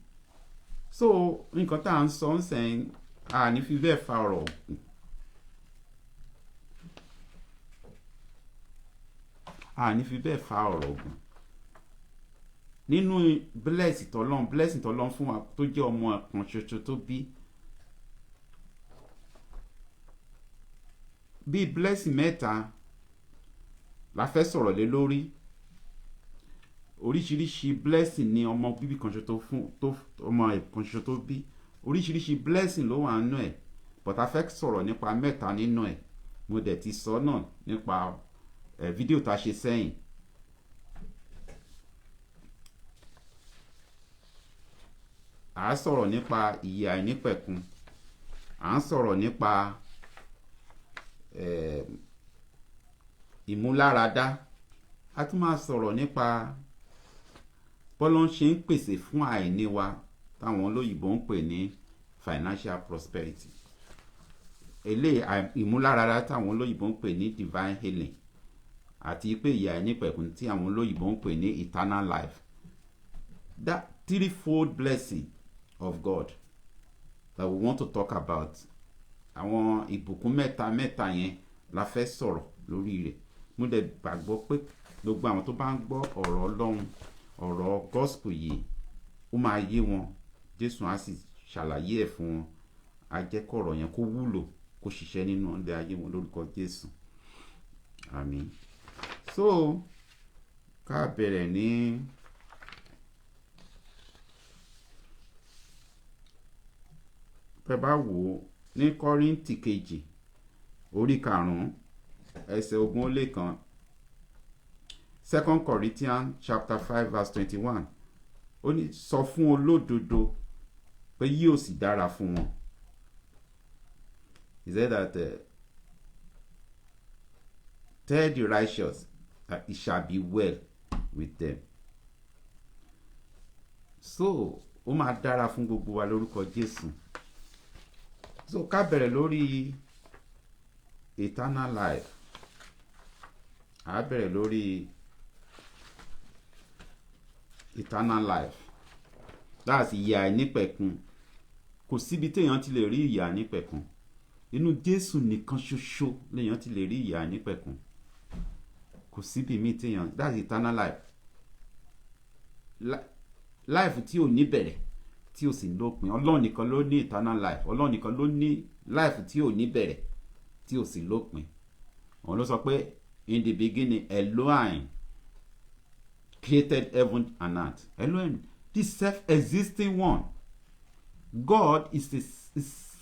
So nǹkan tá à ń sọ ń sẹ́yìn, a ní fi bẹ́ẹ̀ fa ọ̀rọ̀ òkun, a ní fi bẹ́ẹ̀ fa ọ̀rọ̀ ògùn nínú blessing tọ́lọ́run fún wa tó jẹ́ ọmọ kan ṣoṣo tó bí blessing mẹ́ta la fẹ́ sọ̀rọ̀ lé lórí. Oríṣiríṣi blessing ni ọmọ bíbí kan ṣoṣo ọmọ kan ṣoṣo tó bí. Oríṣiríṣi blessing ló wà nínú ẹ̀, but a fẹ́ sọ̀rọ̀ nípa mẹ́ta nínú ẹ̀. Mo dẹ̀ ti sọ náà nípa fídíò tá a ṣe sẹ́yìn. À ń sọ̀rọ̀ nípa ìyè àìnípẹ̀kun, à ń sọ̀rọ̀ nípa ìmúláradá, a tún máa sọ̀rọ̀ nípa bọ́lọ́n ṣe ń pèsè fún àìní wa táwọn olóyìnbó ń pè ní financial prosperity. Eléyìí ìmúláradá táwọn olóyìnbó ń pè ní divine healing, àti pé ìyè àìnípẹ̀kun tí àwọn olóyìnbó ń pè ní eternal life. That threefold blessing of God that we want to talk about. Àwọn ìbùkún mẹ́ta yẹn la fẹ́ sọ̀rọ̀ lórí rẹ̀. Mo dẹ̀ gbàgbọ́ pé gbogbo àwọn tó bá ń gbọ́ ọ̀rọ̀ Ọlọ́run, ọ̀rọ̀ gospel yìí, ó máa yé wọn. Jésù á sì ṣàlàyé ẹ̀ fún wọn, á jẹ́ kó ọ̀rọ̀ yẹn kó wúlò, kó ṣiṣẹ́ nínú ilé ayé wọn lórúkọ Jésù. Àmín. So ká bẹ̀rẹ̀ ní tẹ́ bá wò ó ní Kọ́ríńtì kejì orí 5 ẹsẹ̀ 21. 2 Corinthians chapter 5 verse 21. Ó ní sọ fún olódodo pé yóò sì dára fún wọn. He said that tell the righteous that it shall be well with them. So ó máa dára fún gbogbo wa lórúkọ Jésù. So ká bẹ̀rẹ̀ lórí eternal life. A bẹ̀rẹ̀ lórí eternal life. That's ìyè àìnípẹ̀kun. Kò síbi téèyàn ti lè rí ìyè àìnípẹ̀kun. Inú Jésù nìkan ṣoṣo léèyàn ti lè rí ìyè àìnípẹ̀kun. Kò síbi míì téèyàn. That's eternal life. Life tí ò ní bẹ̀rẹ̀, tí ò sì lópin. Ọlọ́run nìkan ló ní eternal life. Ọlọ́run nìkan ló ní life tí ò ní bẹ̀rẹ̀, tí ò sì lópin. Òun ló sọ pé in the beginning Elohim created heaven and earth. Elohim, the self-existing one. God is the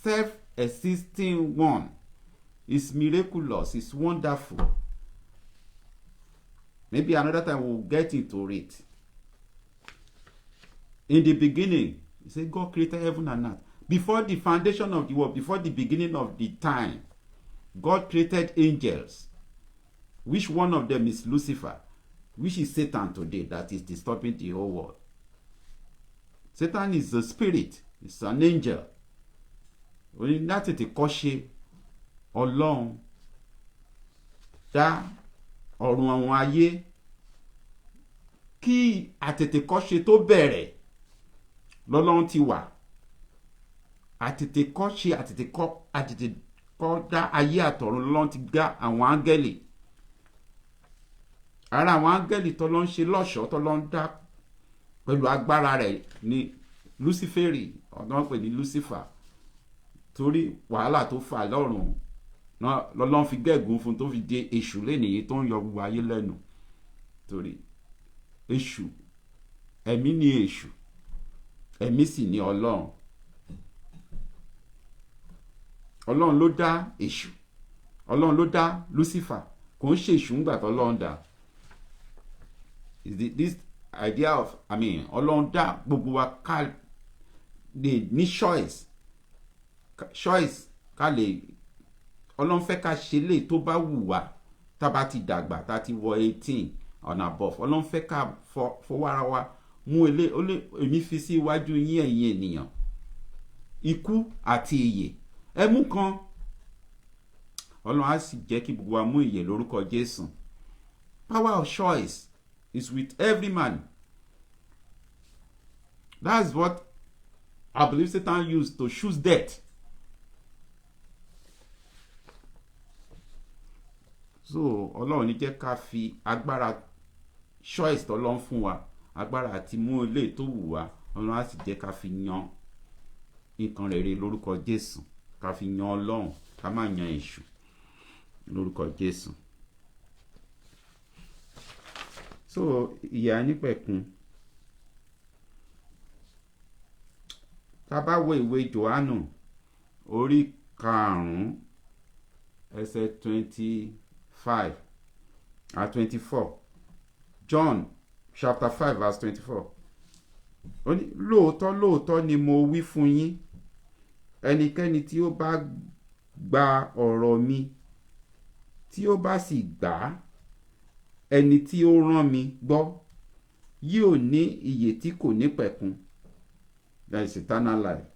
self-existing one. It's miraculous. It's wonderful. Maybe another time we'll get into it. In the beginning, he said God created heaven and earth. Before the foundation of the world, before the beginning of the time, God created angels. Which one of them is Lucifer? Which is Satan today that is disturbing the whole world? Satan is a spirit. It's an angel. Oní láti ti kọ́ ṣe Ọlọ́run dá ọ̀run àwọn ayé kí àtètèkọ́ṣe tó bẹ̀rẹ̀ lọ́lọ́run ti wà. Àtètèkọ́ dá ayé àtọ̀run lọ́lọ́run ti dá àwọn áńgẹ́lì. Ara àwọn áńgẹ́lì tọ́lọ́run ṣe lọ́ṣọ̀ọ́ tọ́lọ́run dá pẹ̀lú agbára rẹ̀ ní Luciferi, ọ̀dọ́ pè ní Lucifer. Torí wàhálà tó fà lọ́run lọ́lọ́run fi gégùn fún tó fi dé èṣù lénìí tó ń yọ gbogbo ayé lẹ́nu. Torí èṣù, ẹ̀mí ni èṣù, ẹ̀mí sì ni Ọlọ́run. Ọlọ́run ló dá èṣù, Ọlọ́run ló dá Lucifer, kò ń ṣe èṣù ńgbà tọ́lọ́run dá. this idea of Ọlọ́run dá gbogbo wa ká lè ní choice ká lè Ọlọ́run fẹ́ ká ṣe lè tó bá wù wá tá bá ti dàgbà tá ti wọ 18 and above. Ọlọ́run fẹ́ ká fọwọ́ ara wa mú èmi fi sí iwájú yín ẹ̀yin ènìyàn, ikú àti ìyè, ẹ mú kan. Ọlọ́run á sì jẹ́ kí gbogbo wa mú ìyè lórúkọ Jésù. Power of choice is with every man. That's what I believe Satan used to choose death. So Ọlọ́run ní jẹ́ ká fi agbára choice tọ́lọ́run fún wa, agbára àti mú ilé tó wù wá, Ọlọ́run á sì jẹ́ ká fi yan nǹkan rere lórúkọ Jésù, ká fi yan Ọlọ́run, ká má yan èṣù lórúkọ Jésù. So ìyè àìnípẹ̀kun, tá bá wo ìwé Jòhánù orí 5 ẹsẹ̀ 25 and 24. John chapter 5 verse 24. Ó ní lóòótọ́ ni mo wí fún yín, ẹnikẹ́ni tí ó bá gba ọ̀rọ̀ mi tí ó bá sì gbà ẹni tí ó rán mi gbọ́ yóò ní ìyè tí kò ní pẹ̀kun, that is eternal life.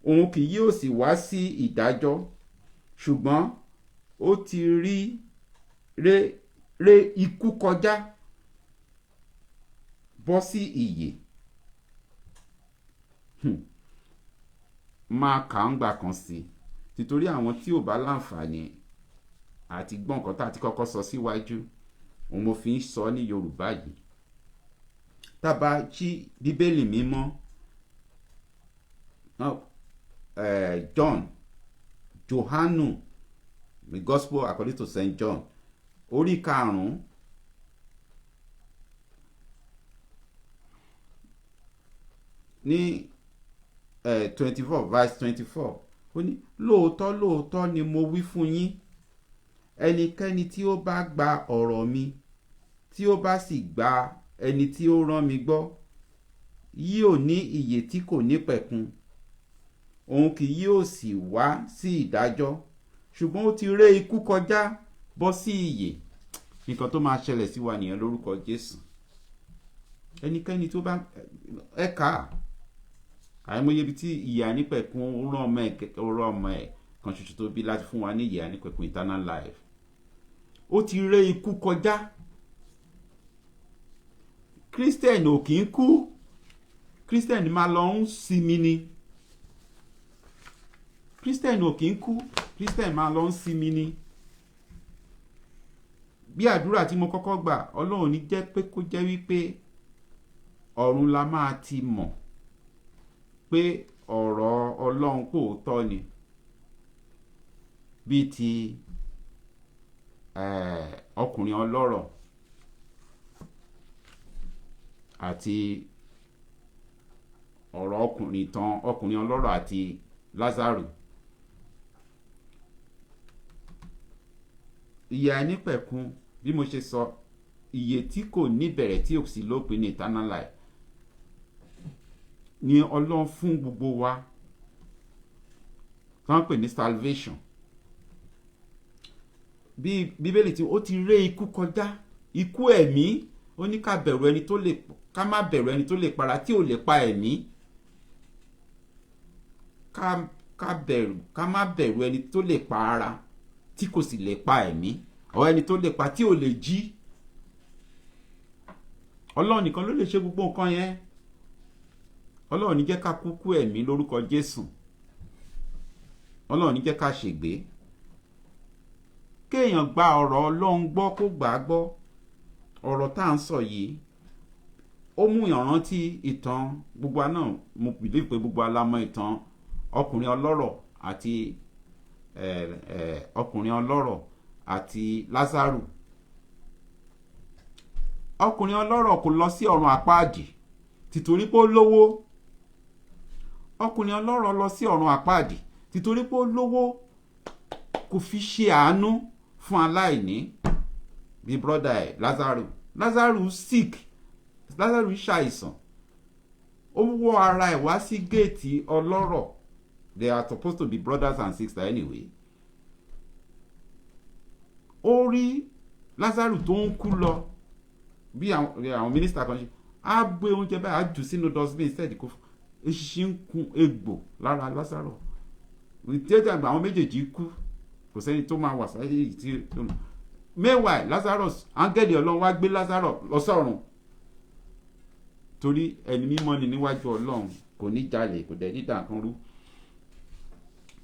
Òun kì yóò sì wá sí ìdájọ́, ṣùgbọ́n ó ti ré ikú kọjá bọ́ sí ìyè. Máa kà ń gbà kan sí, títorí àwọn tí ò bá láǹfààní àti gbọ́ nǹkan tá ti kọ́kọ́ sọ síwájú, òun mo fi ń sọ ní Yorùbá yìí. Tá bá ṣí Bíbélì mímọ́, Jòhánù, the Gospel according to St. John, orí 5 ní 24 verse 24. Ó ní lóòótọ́ ni mo wí fún yín, ẹnikẹ́ni tí ó bá gba ọ̀rọ̀ mi tí ó bá sì gba ẹni tí ó rán mi gbọ́ yóò ní ìyè tí kò ní pẹ̀kun, òun kì yóò sì wá sí ìdájọ́, ṣùgbọ́n ó ti ré ikú kọjá bọ́ sí ìyè. Nǹkan tó máa ṣẹlẹ̀ sí wa nìyẹn lórúkọ Jésù. Ẹnikẹ́ni tó bá ẹ̀ka àìmọye ibi tí ìyè àìnípẹ̀kun rán ọmọ ẹ̀ kan ṣoṣo tó bí láti fún wa ní ìyè àìnípẹ̀kun, eternal life. Ó ti ré ikú kọjá. Christian ò kì í kú, Christian máa lọ ń sinmi ni. Christian ò kì í kú, Christian máa lọ ń sinmi ni. Bí àdúrà tí mo kọ́kọ́ gbà, Ọlọ́run ní jẹ́ pé kó jẹ́ wípé ọ̀run la máa ti mọ̀ pé ọ̀rọ̀ Ọlọ́run pòótọ́ ni, bí ti ọkùnrin ọlọ́rọ̀ àti ọ̀rọ̀ ọkùnrin ọlọ́rọ̀ àti Lásárù. Ìyè àìnípẹ̀kun, bí mo ṣe sọ, ìyè tí kò níbẹ̀rẹ̀ tí ò sí lópin ní eternal life ni Ọlọ́run fún gbogbo wa, tán pè ní salvation. Bí Bíbélì tí ó ti ré ikú kọjá, ikú ẹ̀mí, ó ní ká má bẹ̀rù ẹni tó lè para tí ò lè pa ẹ̀mí. Ká má bẹ̀rù ẹni tó lè pa ara tí kò sì lè pa ẹ̀mí, ọ̀ ẹni tó lè pa tí ò lè jí. Ọlọ́run nìkan ló lè ṣe gbogbo nǹkan yẹn. Ọlọ́run ní jẹ́ ká kúkú ẹ̀mí lórúkọ Jésù. Ọlọ́run ní jẹ́ ká ṣègbé. Kéèyàn gba ọ̀rọ̀ Ọlọ́run gbọ́, kó gbà á gbọ́. Ọ̀rọ̀ tá à ń sọ yìí, ó mú ìrántí ìtàn gbogbo wa náà. Mo believe pé gbogbo wa la mọ̀ ìtàn ọkùnrin ọlọ́rọ̀ àti Lásárù. Ọkùnrin ọlọ́rọ̀ kò lọ sí ọ̀run àpáàdì títorí pé ó lówó. Ọkùnrin ọlọ́rọ̀ lọ sí ọ̀run àpáàdì títorí pé ó lówó, kò fi ṣe àánú fún aláìní bí brọ́dà ẹ̀ Lásárù. Lásárù sick, Lásárù ṣàìsàn, ó wọ ara ẹ̀ wá sí géètì ọlọ́rọ̀. They are supposed to be brothers and sisters anyway. Ó rí Lásárù tó ń kú lọ, bí àwọn mínísítà kan ṣe, á gbé oúnjẹ báyìí á jù sínú dustbin instead kó eṣinṣin ń kun egbò lára Lásárù. Ìtẹ́jà àwọn méjèèjì kú, kò sẹ́ni tó máa wà sáyé yìí tí. Meanwhile Lazarus, áńgẹ́lì Ọlọ́run wá gbé Lásárù lọ sọ́run, torí ẹni mímọ́ ni níwájú Ọlọ́run, kò ní jalè, kò dẹ̀ ní dà nǹkan rú,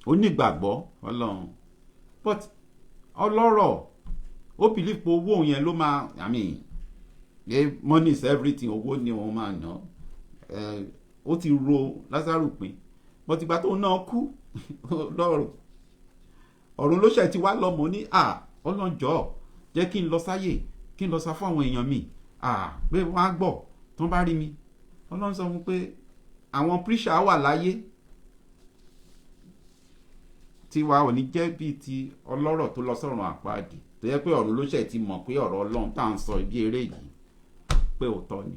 ó ní ìgbàgbọ́ Ọlọ́run. But ọlọ́rọ̀ ó believe pé owó yẹn ló máa, money is everything, owó ni wọ́n máa ná. Ó ti ro Lásárù pin, but ìgbà tó náà kú lọ́rùn, ọ̀run ló ṣẹ̀ ti wá lọ́mọ ní ọlọ́njọ́ jẹ́ kí n lọ sáyè, kí n lọ sá fún àwọn èèyàn mi, pé wọ́n á gbọ́ tó ń bá rí mi. Ọlọ́run sọ fún pé àwọn preacher wà láyé, tiwa ò ní jẹ́ bíi ti ọlọ́rọ̀ tó lọ sọ́run àpáàdì, tó yẹ pé ọ̀run ló ṣẹ̀ ti mọ̀ pé ọ̀rọ̀ Ọlọ́run tá à ń sọ ibi eré yìí pé òótọ́ ni.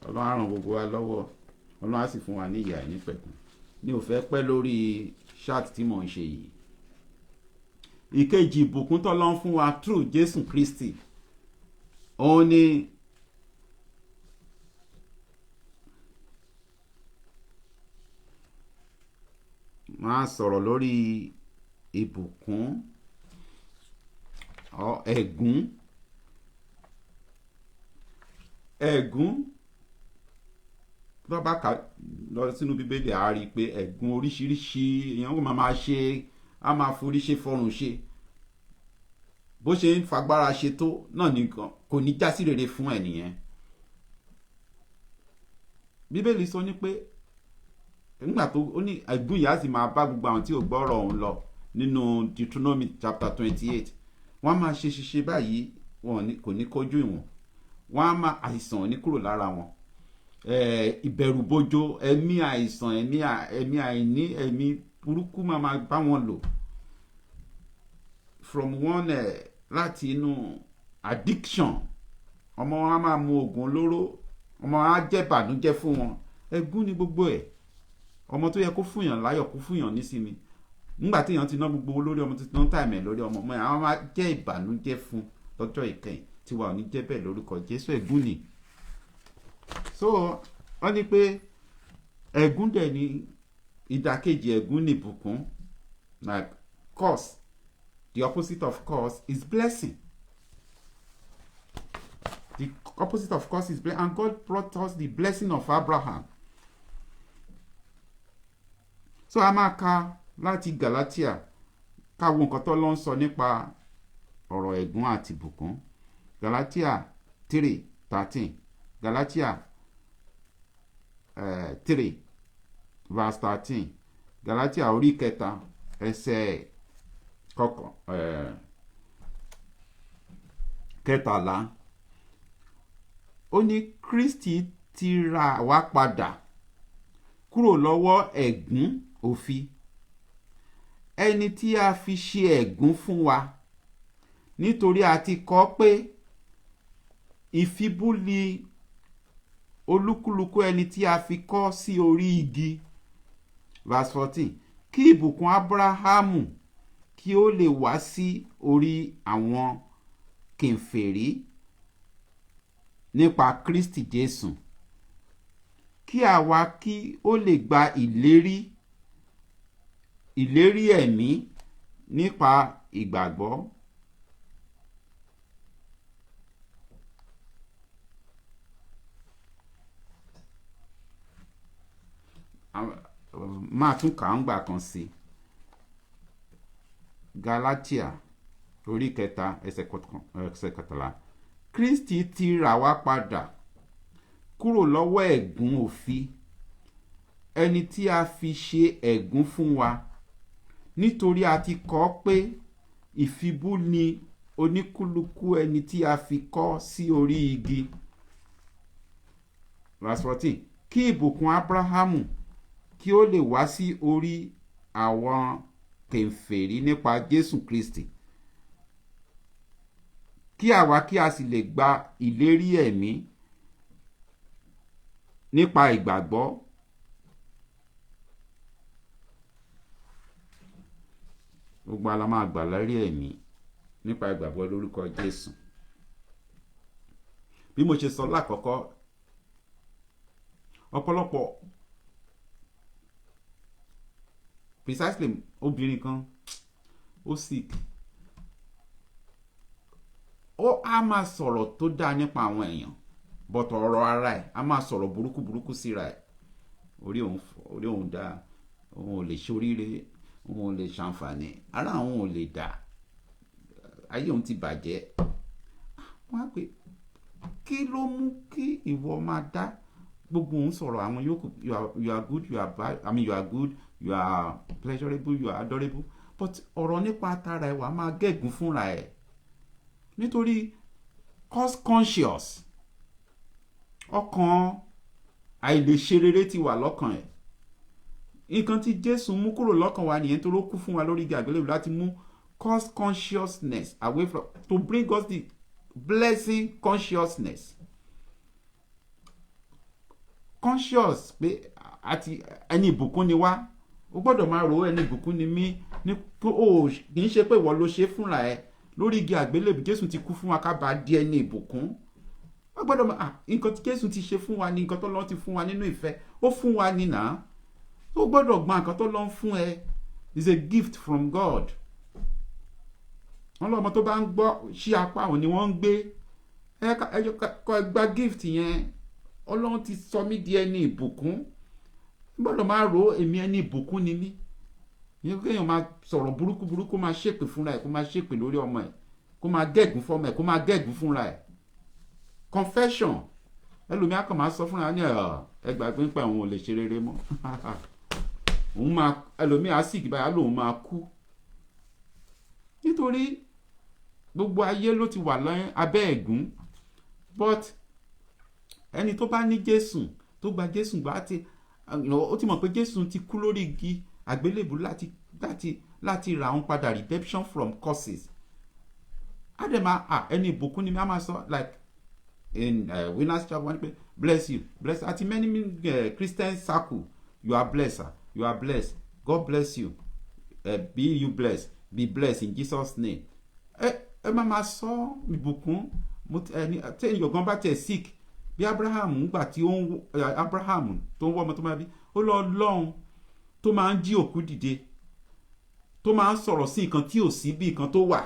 Ọlọ́run á ràn gbogbo wa lọ́wọ́, Ọlọ́run á sì fún wa ní ìyà ìnípẹ̀kun. Mi ò fẹ́ pẹ́ lórí chat tí mò ń ṣe yìí. Ìkejì ìbùkún t'Ọlọ́run fún wa through Jésù Kristi, òun ni máa sọ̀rọ̀ lórí ìbùkún ẹ̀gún tó bá kà lọ sínú Bíbélì a rí pé ẹ̀gún oríṣiríṣi èèyàn kò máa ṣe, a máa forí ṣe fọrùn ṣe, bó ṣe ń fagbára ṣe tó náà nìkan kò ní já sí rere fún ẹnìyẹn. Bíbélì sọ ní pé nígbà tó ó ní ẹ̀gún yìí á sì máa bá gbogbo àwọn tí ò gbọ́rọ̀ òun lọ nínú Deuteronomy chapter 28. Wọ́n á máa ṣe báyìí, wọn kò ní kọjú ìwọ̀n, wọ́n á máa àìsàn ní kúrò lára wọn, ìbẹ̀rùbojo, ẹ̀mí àìsàn, ẹ̀mí àìní, ẹ̀mí burúkú máa bá wọn lò from one láti inú addiction. Ọmọ wọn á máa mu oògùn olóró, ọmọ wọn á jẹ́ ìbànújẹ́ fún wọn. Ẹ̀gún ni gbogbo ẹ̀. Ọmọ tó yẹ kó fúnyàn láyọ̀, kó fúnyàn nísinmi, nígbà tí èèyàn ti ná gbogbo owó lórí ọmọ, ti ná táìmù ẹ̀ lórí ọmọ ẹ̀, àwọn máa jẹ́ ìbànújẹ́ fún lọ́jọ́ ìkẹyìn, tí wà ò ní jẹ́ bẹ́ẹ̀ lórúkọ Jésù. Ẹ̀gún ni. So wọ́n ní pé ẹ̀gún dẹ̀ ni ìdàkejì ẹ̀gún ni ìbùkún. Like curse, the opposite of curse is blessing. The opposite of curse is blessing, and God brought us the blessing of Abraham. So a máa ka láti Galatia, ká wo nǹkan tó lọ ń sọ nípa ọ̀rọ̀ ẹ̀gún àti ìbùkún. Galatia 3:13, Galatia 3 verse 13, Galatia orí kẹta ẹsẹ̀ kẹtàlá. Ó ní Kristi ti rà wá padà kúrò lọ́wọ́ ẹ̀gún òfin, ẹni tí a fi ṣe ẹ̀gún fún wa, nítorí a ti kọ pé ìfibú ni olúkúlùkù ẹni tí a fi kọ́ sí orí igi. Verse 14, kí ìbùkún Ábúráhámù kí ó lè wá sí orí àwọn kèfèrí nípa Kristi Jésù, kí àwa kí ó lè gba ìlérí ẹ̀mí nípa ìgbàgbọ́. Máa tún kà ń gbà kan sí. Galatia orí kẹta ẹsẹ̀ kẹtàlá. Kristi ti rà wá padà kúrò lọ́wọ́ ẹ̀gún òfin, ẹni tí a fi ṣe ẹ̀gún fún wa, nítorí a ti kọ pé ìfibú ni oníkúlùkù ẹni tí a fi kọ́ sí orí igi. Verse 14, kí ìbùkún Ábúráhámù kí ó lè wá sí orí àwọn kèfèrí nípa Jésù Kristi, kí àwa kí a sì lè gba ìlérí ẹ̀mí nípa ìgbàgbọ́. Gbogbo ala máa gbà lérí ẹ̀mí nípa ìgbàgbọ́ lórúkọ Jésù. Bí mo ṣe sọ lákọ̀ọ́kọ́, ọ̀pọ̀lọpọ̀ precisely obìnrin kan ó sick, ó á máa sọ̀rọ̀ tó dáa nípa àwọn èèyàn, bọ̀tọ̀ ọ̀rọ̀ ara ẹ̀ á máa sọ̀rọ̀ burúkú síra ẹ̀. Orí òun dá, òun ò lè ṣoríire, òun ò lè ṣàǹfààní, ara òun ò lè dà, ayé òun ti bàjẹ́. Wọ́n á pè, kí ló mú kí ìwọ máa dá gbogbo òun sọ̀rọ̀ àwọn yòókù? You are good, you are bad, I mean you are good, you are pleasurable, you are adorable, but ọ̀rọ̀ nípa tara ẹ̀ wà máa gẹ̀gún fúnra ẹ̀ nítorí cost conscious, ọkàn àìlèṣe rere ti wà lọ́kàn ẹ̀. Nǹkan tí Jésù mú kúrò lọ́kàn wa nìyẹn, tó ló kú fún wa lórí igi àgbélébùú láti mú cost consciousness away from, to bring us the blessing consciousness. Conscious pé àti ẹni ìbùkún ni wá, o gbọ́dọ̀ máa rò ẹni ìbùkún ni mí, ní kì í ṣe pé ìwọ ló ṣe fúnra ẹ. Lórí igi àgbélébùú Jésù ti kú fún wa ká bá di ẹni ìbùkún. Wọ́n gbọ́dọ̀ máa nǹkan tí Jésù ti ṣe fún wa ní nǹkan tó lọ́n ti fún wa nínú ìfẹ́, ó fún wa ní náà. Ó gbọ́dọ̀ gba nǹkan tó lọ́n fún ẹ, is a gift from God. Wọ́n lọ́mọ tó bá ń gbọ́ sí apá òun ni wọ́n ń gbé, ẹ gba gift yẹn. Ọlọ́run ti sọ mí di ẹni ìbùkún. Gbọ́dọ̀ máa rò èmi ẹni ìbùkún ni mí. Yẹn kéèyàn máa sọ̀rọ̀ burúkú máa ṣépè fúnra ẹ̀, kó máa ṣépè lórí ọmọ ẹ̀, kó máa gẹ̀gún fọ́mọ ẹ̀, kó máa gẹ̀gún fúnra ẹ̀. Confession, ẹlòmíà kan máa sọ fúnra ní ẹ gbàgbé pé òun ò lè ṣe rere mọ́. Òun máa, ẹlòmíà sì gbà lóun máa kú. Nítorí gbogbo ayé ló ti wà lọ́yìn abẹ́ ẹ̀gún, but ẹni tó bá ní Jésù, tó gba Jésù gbà ó ti mọ̀ pé Jésù ti kú lórí igi àgbélébùú láti ra òun padà, redemption from curses. Adema ẹni ìbùkún ni mi á máa sọ, like in Winners Chapel wọ́n ní pé bless you, bless, àti many Christian circle, you are blessed, you are blessed, God bless you, be you blessed, be blessed in Jesus name. Ẹ máa sọ ìbùkún. Tí èèyàn gan bá tẹ̀ sick, bí Abraham ńgbà tí Abraham tó ń wọ́ ọmọ tó máa bí, ó lọ lọ́hùn tó máa ń jí òkú dìde, tó máa ń sọ̀rọ̀ sí nǹkan tí ò sí bí nǹkan tó wà.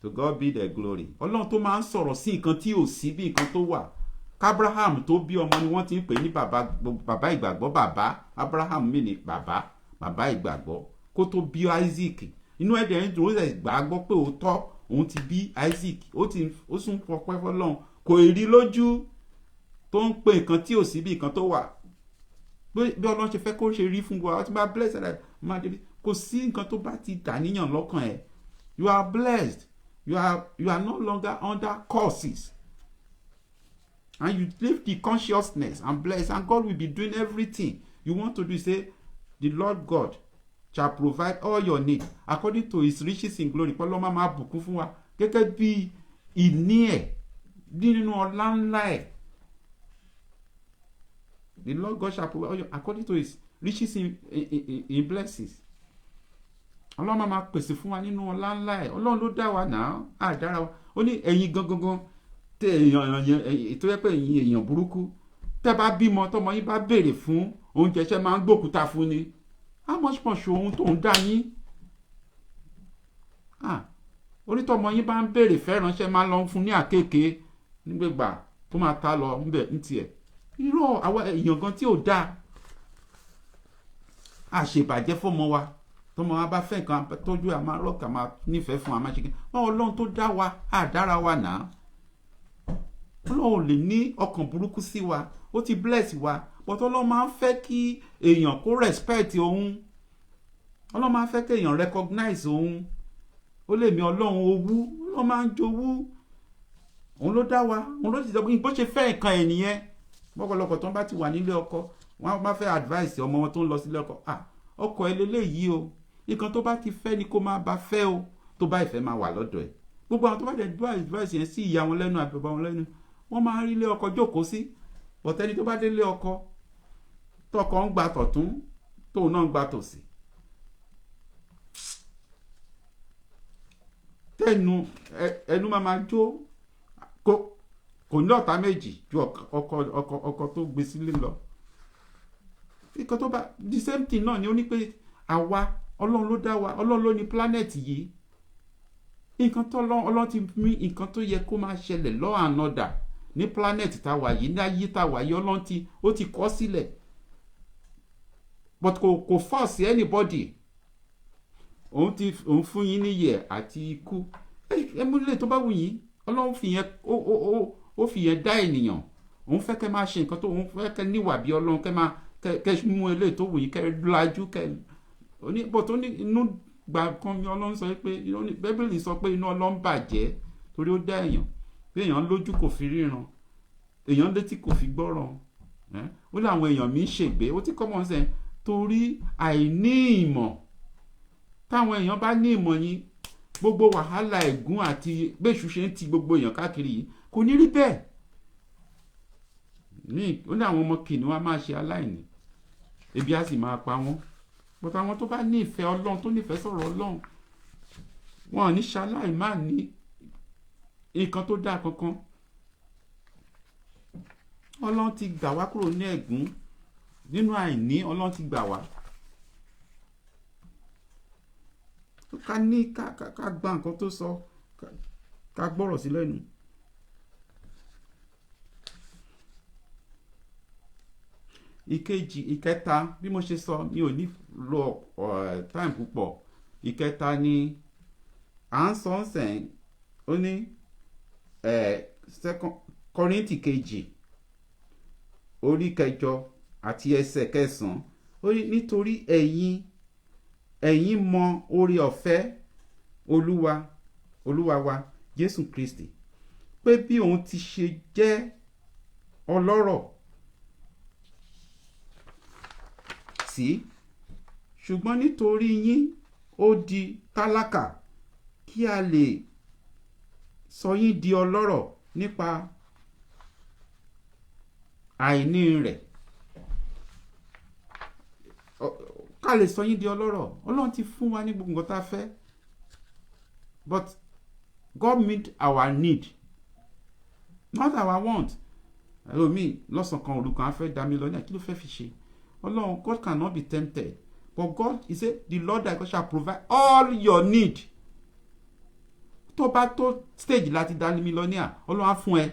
To God be the glory. Ọlọ́run tó máa ń sọ̀rọ̀ sí nǹkan tí ò sí bí nǹkan tó wà. Abraham tó bí ọmọ ni wọ́n ti ń pè ní bàbá ìgbàgbọ́. Bàbá Abraham mi ni bàbá ìgbàgbọ́. Kó tó bí Isaac, inú ẹ̀dẹ̀ ń dùn, ó sì gbàgbọ́ pé òótọ́ òun ti bí Isaac. Ó sún fọpẹ́ fọlọ́run, kò rí lójú tó ń pè nǹkan tí ò sí bí nǹkan tó wà. Bí Ọlọ́run ṣe fẹ́ kó ṣe rí fún wa, ó ti bá blessed rẹ̀ máa débi. Kò sí nǹkan tó bá ti dà níyàn lọ́kàn ẹ̀. You are blessed. You are no longer under curses. And you live the consciousness and bless, and God will be doing everything you want to do. Say, the Lord God shall provide all your needs according to his riches in glory. Pọ́lọ́mọ́ máa bùkún fún wa gẹ́gẹ́ bí ìní ẹ̀ nínú ọlá ńlá ẹ̀. The Lord God shall provide all your, according to his riches in blessings. Ọlọ́run máa pèsè fún wa nínú ọlá ńlá ẹ̀. Ọlọ́run ló dá wa náà, àdára wa. Ó ní ẹ̀yin gangan tẹ èèyàn tó yẹ pé ẹ̀yin èèyàn burúkú, tẹ́ bá bímọ tọmọ yín bá béèrè fún oúnjẹ, ṣe máa ń gbókúta fún ni. How much more ṣe ohun tó ń dá yín? Onítọmọ yín bá ń béèrè fẹ́ ránṣẹ́ máa ń lọ fún ní àkéèké nígbègbà tó máa ta lọ ńbẹ̀ ní tiẹ̀. Irọ́ àwọn èèyàn gan tí ò dáa. Àṣebàjẹ́ fọmọ wa. Tọmọ wa bá fẹ́ nǹkan tọ́jú ẹ̀, máa rọ́ọ̀kà, máa nífẹ̀ẹ́ fún wa, máa ṣe kí. Ọlọ́run tó dá wa, àdára wa náà. Ọlọ́run lè ní ọkàn burúkú sí wa, ó ti bless wa, but Ọlọ́run máa ń fẹ́ kí èèyàn kó respect òun. Ọlọ́run máa ń fẹ́ kí èèyàn recognize òun. Ó lè mi Ọlọ́run owú, Ọlọ́run máa ń jowú. Òun ló dá wa, òun ló ti sọ bó ṣe fẹ́ nǹkan ẹ̀ nìyẹn. Bọ́kọlọkọ̀ tó ń bá ti wà nílé ọkọ, wọ́n máa fẹ́ advice ọmọ wọn tó ń lọ sílé ọkọ. Ọkọ ẹ lélẹ́yìí o, nǹkan tó bá ti fẹ́ ni kó máa bá fẹ́ o, tó bá ìfẹ́ máa wà lọ́dọ̀ ẹ̀. gbogbo àwọn tó bá dẹ̀ gbọ́ advice yẹn sí ìyá wọn lẹ́nu àbí bàbá wọn lẹ́nu wọ́n máa ń rí ilé ọkọ jókòó sí, bọ̀tẹ́ni tó bá dé ilé ọkọ tọkọ ń gba tọ̀tún tóun náà ń gba tòsì, tẹnu ẹnu máa jó, kò ní ọ̀tá méjì ju ọkọ tó gbé sílé lọ. Nǹkan tó bá the same thing náà ni ó ní pé àwa ọlọ́run ló dá wa, ọlọ́run ló ní planet yìí. Nǹkan tó ọlọ́run ti mí nǹkan tó yẹ kó máa ṣẹlẹ̀ law and order ní planet tá wà yìí, ní ayé tá wà yìí, ọlọ́run ó ti kọ sílẹ̀, but kò force anybody. Òun fún yín níyè àti ikú, ẹmúlẹ̀ tó bá wù yín. Ọlọ́run fi yẹn ó fi yẹn dá ènìyàn. Òun fẹ́ kẹ́ máa ṣe nǹkan tó òun fẹ́ kẹ́ níwà bí ọlọ́run, kẹ́ mú eléyìí tó wù yín, kẹ́ lajú, bó tó ní inú gbà kan mi ọlọ́run sọ pé Bíbélì sọ pé inú ọlọ́run bàjẹ́ torí ó dá èèyàn, pé èèyàn lójú kò fi ríran, èèyàn létí kò fi gbọ́ràn, ó láwọn èèyàn mi ń ṣègbé. Ó ti kọ́ mọ́ sẹ́yìn torí àìní ìmọ̀. Táwọn èèyàn bá ní ìmọ̀ yín, gbogbo wàhálà ẹ̀gún àti bẹ́ṣù ṣe ń ti gbogbo èèyàn káàkiri yìí kò ní rí bẹ́ẹ̀. Ó ní àwọn ọmọ kìnìún á máa ṣe aláìní, ebi á sì máa pa wọ́n. But àwọn tó bá ní ìfẹ́ ọlọ́run, tó nífẹ̀ẹ́ sọ̀rọ̀ ọlọ́run, wọn ò ní ṣaláì má ní nǹkan tó dáa kankan. Ọlọ́run ti gbà wá kúrò ní ẹ̀gún, nínú àìní ọlọ́run ti gbà wá. Ká gba nǹkan tó sọ, ká gbọ́rọ̀ sí lẹ́nu. Ìkẹta bí mo ṣe sọ, mi ò ní lo time púpọ̀. Ìkẹta ni à ń sọ sẹ́yìn, ó ní Kọ́ríńtì kejì orí 8 àti ẹsẹ̀ 9, ó ní nítorí ẹ̀yin mọ oore ọ̀fẹ́ olúwa wa Jésù Kristi, pé bí òun ti ṣe jẹ́ ọlọ́rọ̀ sí, ṣùgbọ́n nítorí yín ó di tálákà, kí a lè sọ yín di ọlọ́rọ̀ nípa àìní rẹ̀. Ká lè sọ yín di ọlọ́rọ̀. Ọlọ́run ti fún wa ní gbogbo nǹkan tá a fẹ́, but God meet our need, not our want. Ẹlòmíì lọ́sàn kan òru kan á fẹ́ dá mílíọ̀nù, kí ló fẹ́ fi ṣe? Ọlọ́run, God cannot be tempted, but God, he said, the Lord thy God shall provide all your need. Tó bá tó stage láti dá mílíọ̀nù, Ọlọ́run á fún ẹ.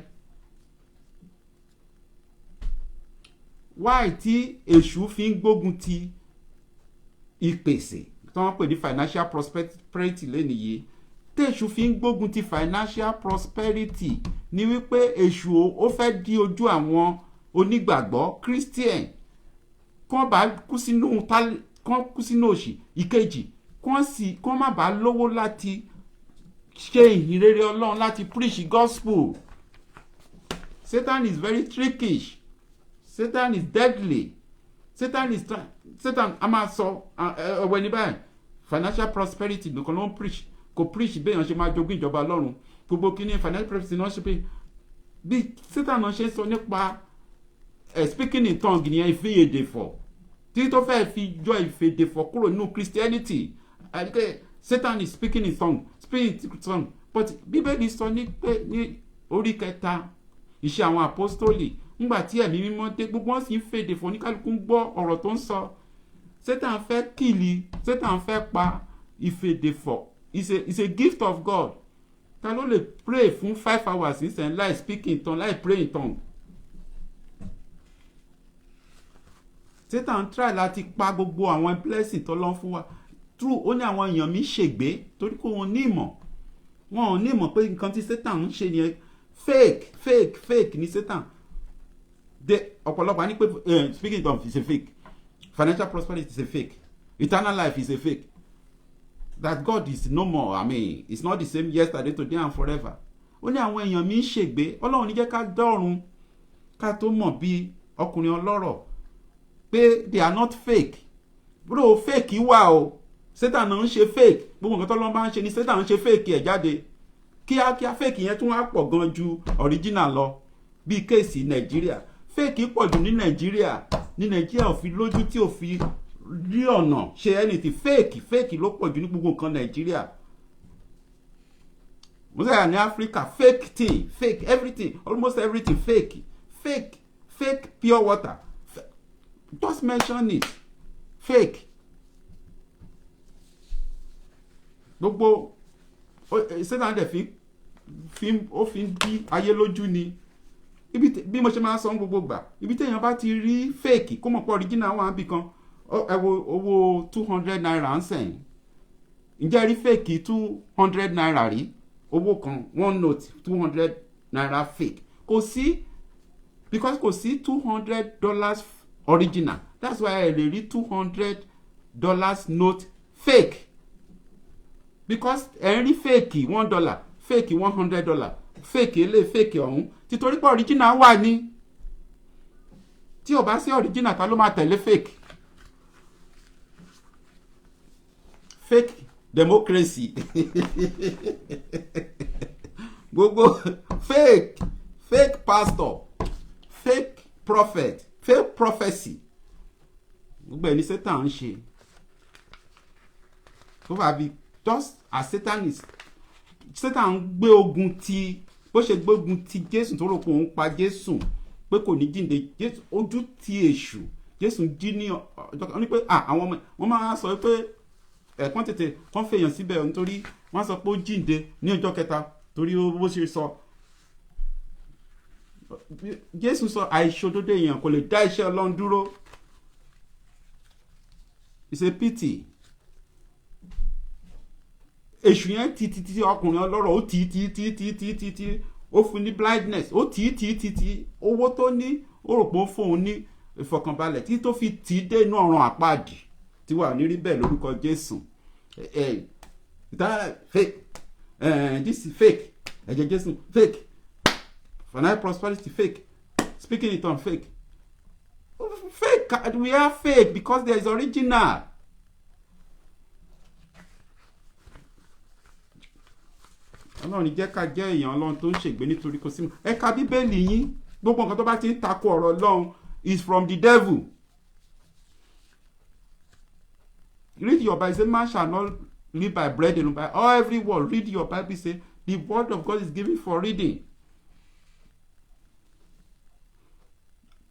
Why tí èṣù fi ń gbógun ti ìpèsè tí wọ́n pè ní financial prosperity lẹ́nu yìí? Tèṣù fi ń gbógun ti financial prosperity ni wípé èṣù ó fẹ́ dí ojú àwọn onígbàgbọ́ Christian kán bá kú sínú òṣì. Ìkejì, kán má bàa lówó láti ṣe ìhìnrere Ọlọ́run, láti preach gospel. Satan is very trickish. Satan is deadly. Satan a máa sọ ọ̀wẹ́ ní báyìí financial prosperity nìkan ló ń preach, kò preach bẹ́ẹ̀ yẹn ṣe máa jogún ìjọba Ọlọ́run. Gbogbo kíní financial prosperity náà ṣe pé bí Satan náà ṣe sọ nípa speaking in tongue ní ìfìyèdèfọ̀ tí tó fẹ́ fi jọ ìfèdèfọ̀ kúrò nínú Christianity. Satan is speaking in tongue, but Bíbélì sọ ní pé ní orí 3 Iṣẹ́ àwọn Àpọ́stólì, nígbà tí ẹ̀mí mímọ́ dé, gbogbo wọn sì ń fèdèfọ̀, oníkálukú ń gbọ́ ọ̀rọ̀ tó ń sọ. Satan fẹ́ pa ìfèdèfọ̀. It's a gift of God. Ta ló lè pray fún 5 hours nísìnyí láì speak in tongue, láì pray in tongue? Satan try láti pa gbogbo àwọn blessing tó lọ́n fún wa. True, ó ní àwọn èèyàn mi ṣègbé torí kò wọ́n ní ìmọ̀. Wọn ò ní ìmọ̀ pé nǹkan tí Satan ń ṣe nìyẹn. Fake ni Satan. Ọ̀pọ̀lọpọ̀ ní pé speaking in tongues is a fake. Financial prosperity is a fake. Eternal life is a fake. That God is no more. I mean, it's not the same yesterday, today and forever. Ó ní àwọn èèyàn mi ń ṣègbé. Ọlọ́run ní jẹ́ ká dọ́run ká tó mọ̀ bí ọkùnrin ọlọ́rọ̀ pé they are not fake. Bro, fake wà o. Satan náà ń ṣe fake. Gbogbo nǹkan tó lọ́n bá ń ṣe ni Satan ń ṣe fake ẹ̀ jáde. kíákíá fake yẹn tún wá pọ̀ gan ju original lọ bíi kéèsì nàìjíríà fake pọ̀ jù ní nàìjíríà ò fi lójú tí ò fi rí ọ̀nà ṣe anything fake ló pọ̀ jù ní gbogbo nǹkan nàìjíríà mo sẹ́yà ní Africa fake thing fake everything almost everything fake pure water just mention it fake gbogbo Satan dẹ̀ fi ń bí ayé lójú ni bí mo ṣe máa sọ gbogbo gbà ibi téèyàn bá ti rí fake kó mọ̀ pé original wà níbì kan ẹ wo owó 200 naira ń sẹ̀yìn ǹjẹ́ rí fake 200 naira rí owó kan one note 200 naira fake kò sí because kò sí $200 original that's why ẹ lè rí $200 note fake because ẹ ń rí fake $1 fake $100 fake ilé fake ọ̀hún títorí pé original wà ní tí ò bá sí original ta ló máa tẹ̀lé fake democracy gbogbo fake pastor fake prophet fake prophecy gbogbo ẹni Satan ń ṣe tó bá bí just as Satan ń gbé ogun ti bó ṣe gbógun ti Jésù tó rò pé òun pa Jésù pé kò ní jíǹde Jésù ojú ti èṣù Jésù jí ní ọjọ́ ní pé àwọn ọmọ wọn máa sọ pé ẹ̀kan tètè kàn fèèyàn síbẹ̀ nítorí wọ́n sọ pé ó jíǹde ní ọjọ́ kẹta torí bó ṣe sọ Jésù sọ àìṣòdodo èèyàn kò lè dá iṣẹ́ Ọlọ́run dúró it's a pity èṣù yẹn ti ọkùnrin ọlọ́rọ̀ ó ti ó fún ní blindness ó ti owó tó ní ó rò pé ó fóun ní ìfọ̀kànbalẹ̀ tí tó fi tì í dé inú ọ̀run àpáàdì tí wà ní rí bẹ́ẹ̀ lórúkọ Jésù fake this is fake ẹ̀jẹ̀ Jésù fake financial prosperity fake speaking it on fake we are fake because there is original. Ọlọ́run jẹ́ ká jẹ́ èèyàn Ọlọ́run tó ń ṣègbé nítorí kò sí ẹ ka Bíbélì yín gbogbo nǹkan tó bá ti ń takò ọ̀rọ̀ Ọlọ́run is from the devil. Read your Bible, say man shall not live by bread alone, by all every word. Read your Bible, say the word of God is given for reading.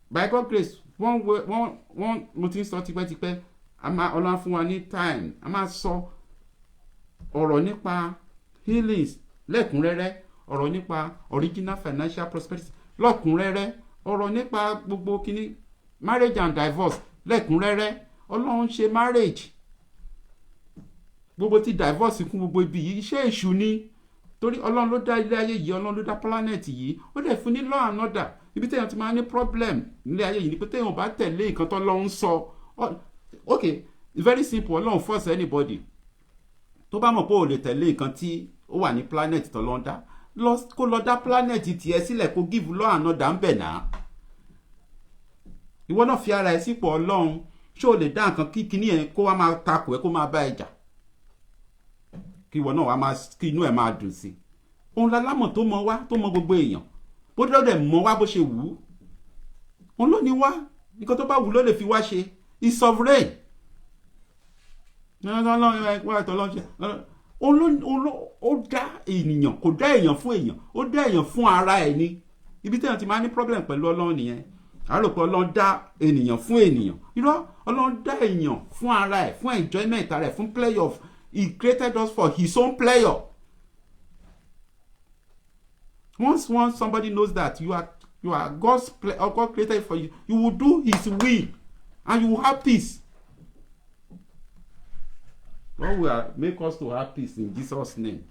By God's grace, one mo ti ń sọ tipẹ́tipẹ́ Ọlọ́run fún wa ní time a máa sọ ọ̀rọ̀ nípa healings lẹ́kùnrẹ́rẹ́ ọ̀rọ̀ nípa original financial prosperity lọ́kùnrẹ́rẹ́ ọ̀rọ̀ nípa gbogbo kíní marriage and divorce lẹ́kùnrẹ́rẹ́ Ọlọ́run ṣe marriage gbogbo ti divorce kún gbogbo ibi yìí iṣẹ́ èṣù ni torí Ọlọ́run ló dá ilé ayé yìí Ọlọ́run ló dá planet yìí ó dẹ̀ fún ní law and order ibi téèyàn ti máa ní problem nílé ayé yìí ni pé téèyàn bá tẹ̀lé nǹkan tó Ọlọ́run sọ okay very simple Ọlọ́run force anybody tó bá mọ̀ pé ò lè tẹ̀lé nǹkan tí ó wà ní planet tó lọ dá kó lọ dá planet tiẹ̀ sílẹ̀ kó give law and order ń bẹ̀ náà ìwọ náà fi ara ẹ̀ sípò Ọlọ́run ṣé o lè dá nǹkan kíní yẹn kó wá máa takò ẹ̀ kó máa bá ẹ jà kí ìwọ náà wá máa kí inú ẹ̀ máa dùn sí òun lálámọ̀ tó mọ wá tó mọ gbogbo èèyàn bó dọ́dẹ̀ mọ wá bó ṣe wù ú òun ló ní wá nǹkan tó bá wù ló lè fi wá ṣe is sovereign ó dá ènìyàn kò dá èèyàn fún èèyàn ó dá èèyàn fún ara ẹ̀ ni ibi tí èèyàn ti máa ní problem pẹ̀lú Ọlọ́run nìyẹn àrò pé Ọlọ́run dá ènìyàn fún ènìyàn irọ́ Ọlọ́run dá èèyàn fún ara ẹ̀ fún enjoyment ara ẹ̀ fún pleasure of he created us for his own pleasure. Once somebody knows that you are God's God created for you, you will do his will and you will have peace. God will make us to have peace in Jesus' name.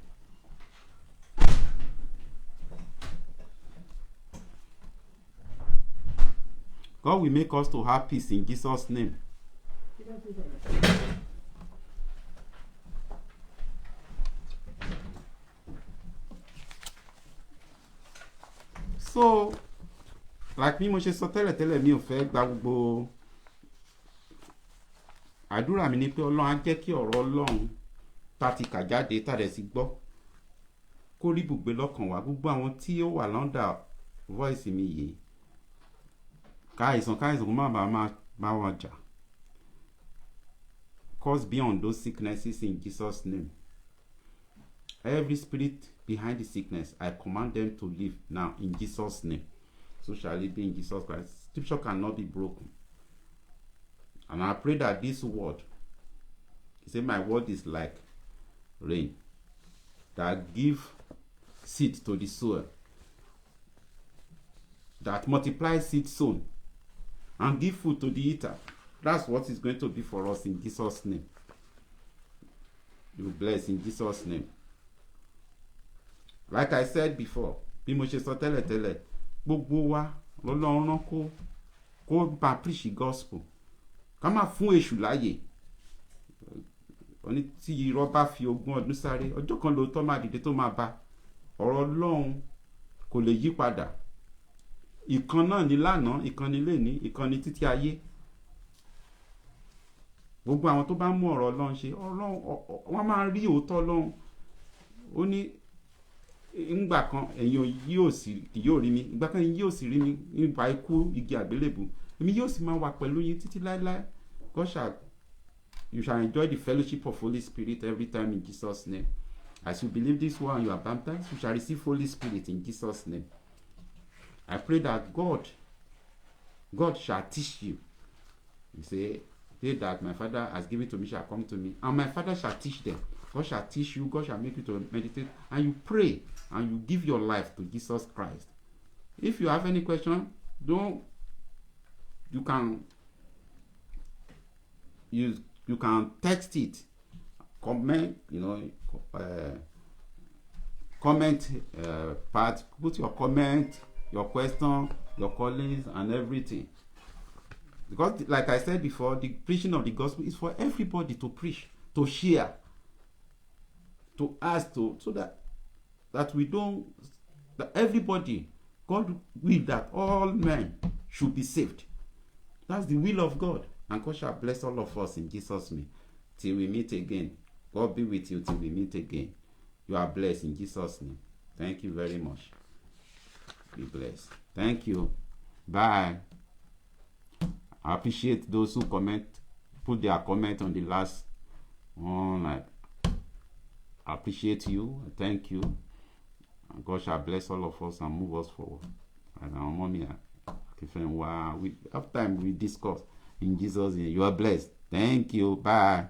God will make us to have peace in Jesus' name. So, like bí mo ṣe sọ tẹ́lẹ̀tẹ́lẹ̀ mi ò fẹ́ gba gbogbo àdúrà mi ni pé Ọlọ́run á jẹ́ kí ọ̀rọ̀ Ọlọ́run tá ti kà jáde tá dẹ̀ sí gbọ́ kó rí ibùgbé lọ́kàn wa. Gbogbo àwọn tí ó wà lọ́ndà voice mi yìí, káìsàn kó má bàa máa wọn jà. Cause beyond those sicknesses in Jesus' name. Every spirit behind the sickness, I command them to leave now in Jesus' name. So shall it be in Jesus Christ. Scripture cannot be broken. And I pray that this word, he said, my word is like rain that give seed to the soil, that multiplies seed sown and give food to the eater. That's what is going to be for us in Jesus' name. You bless in Jesus' name. Like I said before, bí mo ṣe sọ tẹ́lẹ̀, gbogbo wa lọ́lọ́run rán kó bá preach the gospel. Ká má fún èṣù láyè. Oni tí irọ́ bá fi 20 ọdún sáré, ọjọ́ kan lóòótọ́ máa dìde tó máa bá. Ọ̀rọ̀ Ọlọ́run kò lè yí padà. Ìkan náà ni lánàá, ìkan ni lénìí, ìkan ni títí ayé. Gbogbo àwọn tó bá mú ọ̀rọ̀ Ọlọ́run ṣe, wọ́n máa rí òótọ́ Ọlọ́run. Ó ní ńgbà kan ẹ̀yin yóò rí mi, ìgbà kan ẹ̀yin yóò sì rí mi nípa ikú igi àgbélébù. Èmi yóò sì máa wà pẹ̀lú yín títí láéláé. You shall enjoy the fellowship of Holy Spirit every time in Jesus' name. As you believe this one, you are baptized, you shall receive Holy Spirit in Jesus' name. I pray that God shall teach you. You say that my Father has given to me shall come to me, and my Father shall teach them. God shall teach you, God shall make you to meditate, and you pray, and you give your life to Jesus Christ. If you have any question, you can text it, comment, comment part, put your comment, your question, your callings, and everything. Because like I said before, the preaching of the gospel is for everybody to preach, to share, to ask, so that everybody, God will that all men should be saved. That's the will of God. And God shall bless all of us in Jesus' name. Till we meet again. God be with you till we meet again. You are blessed in Jesus' name. Thank you very much. Be blessed. Thank you. Bye. I appreciate those who put their comment on the last one. I appreciate you. Thank you. And God shall bless all of us and move us forward. And our mommy, after time we discuss in Jesus' name. You are blessed. Thank you. Bye.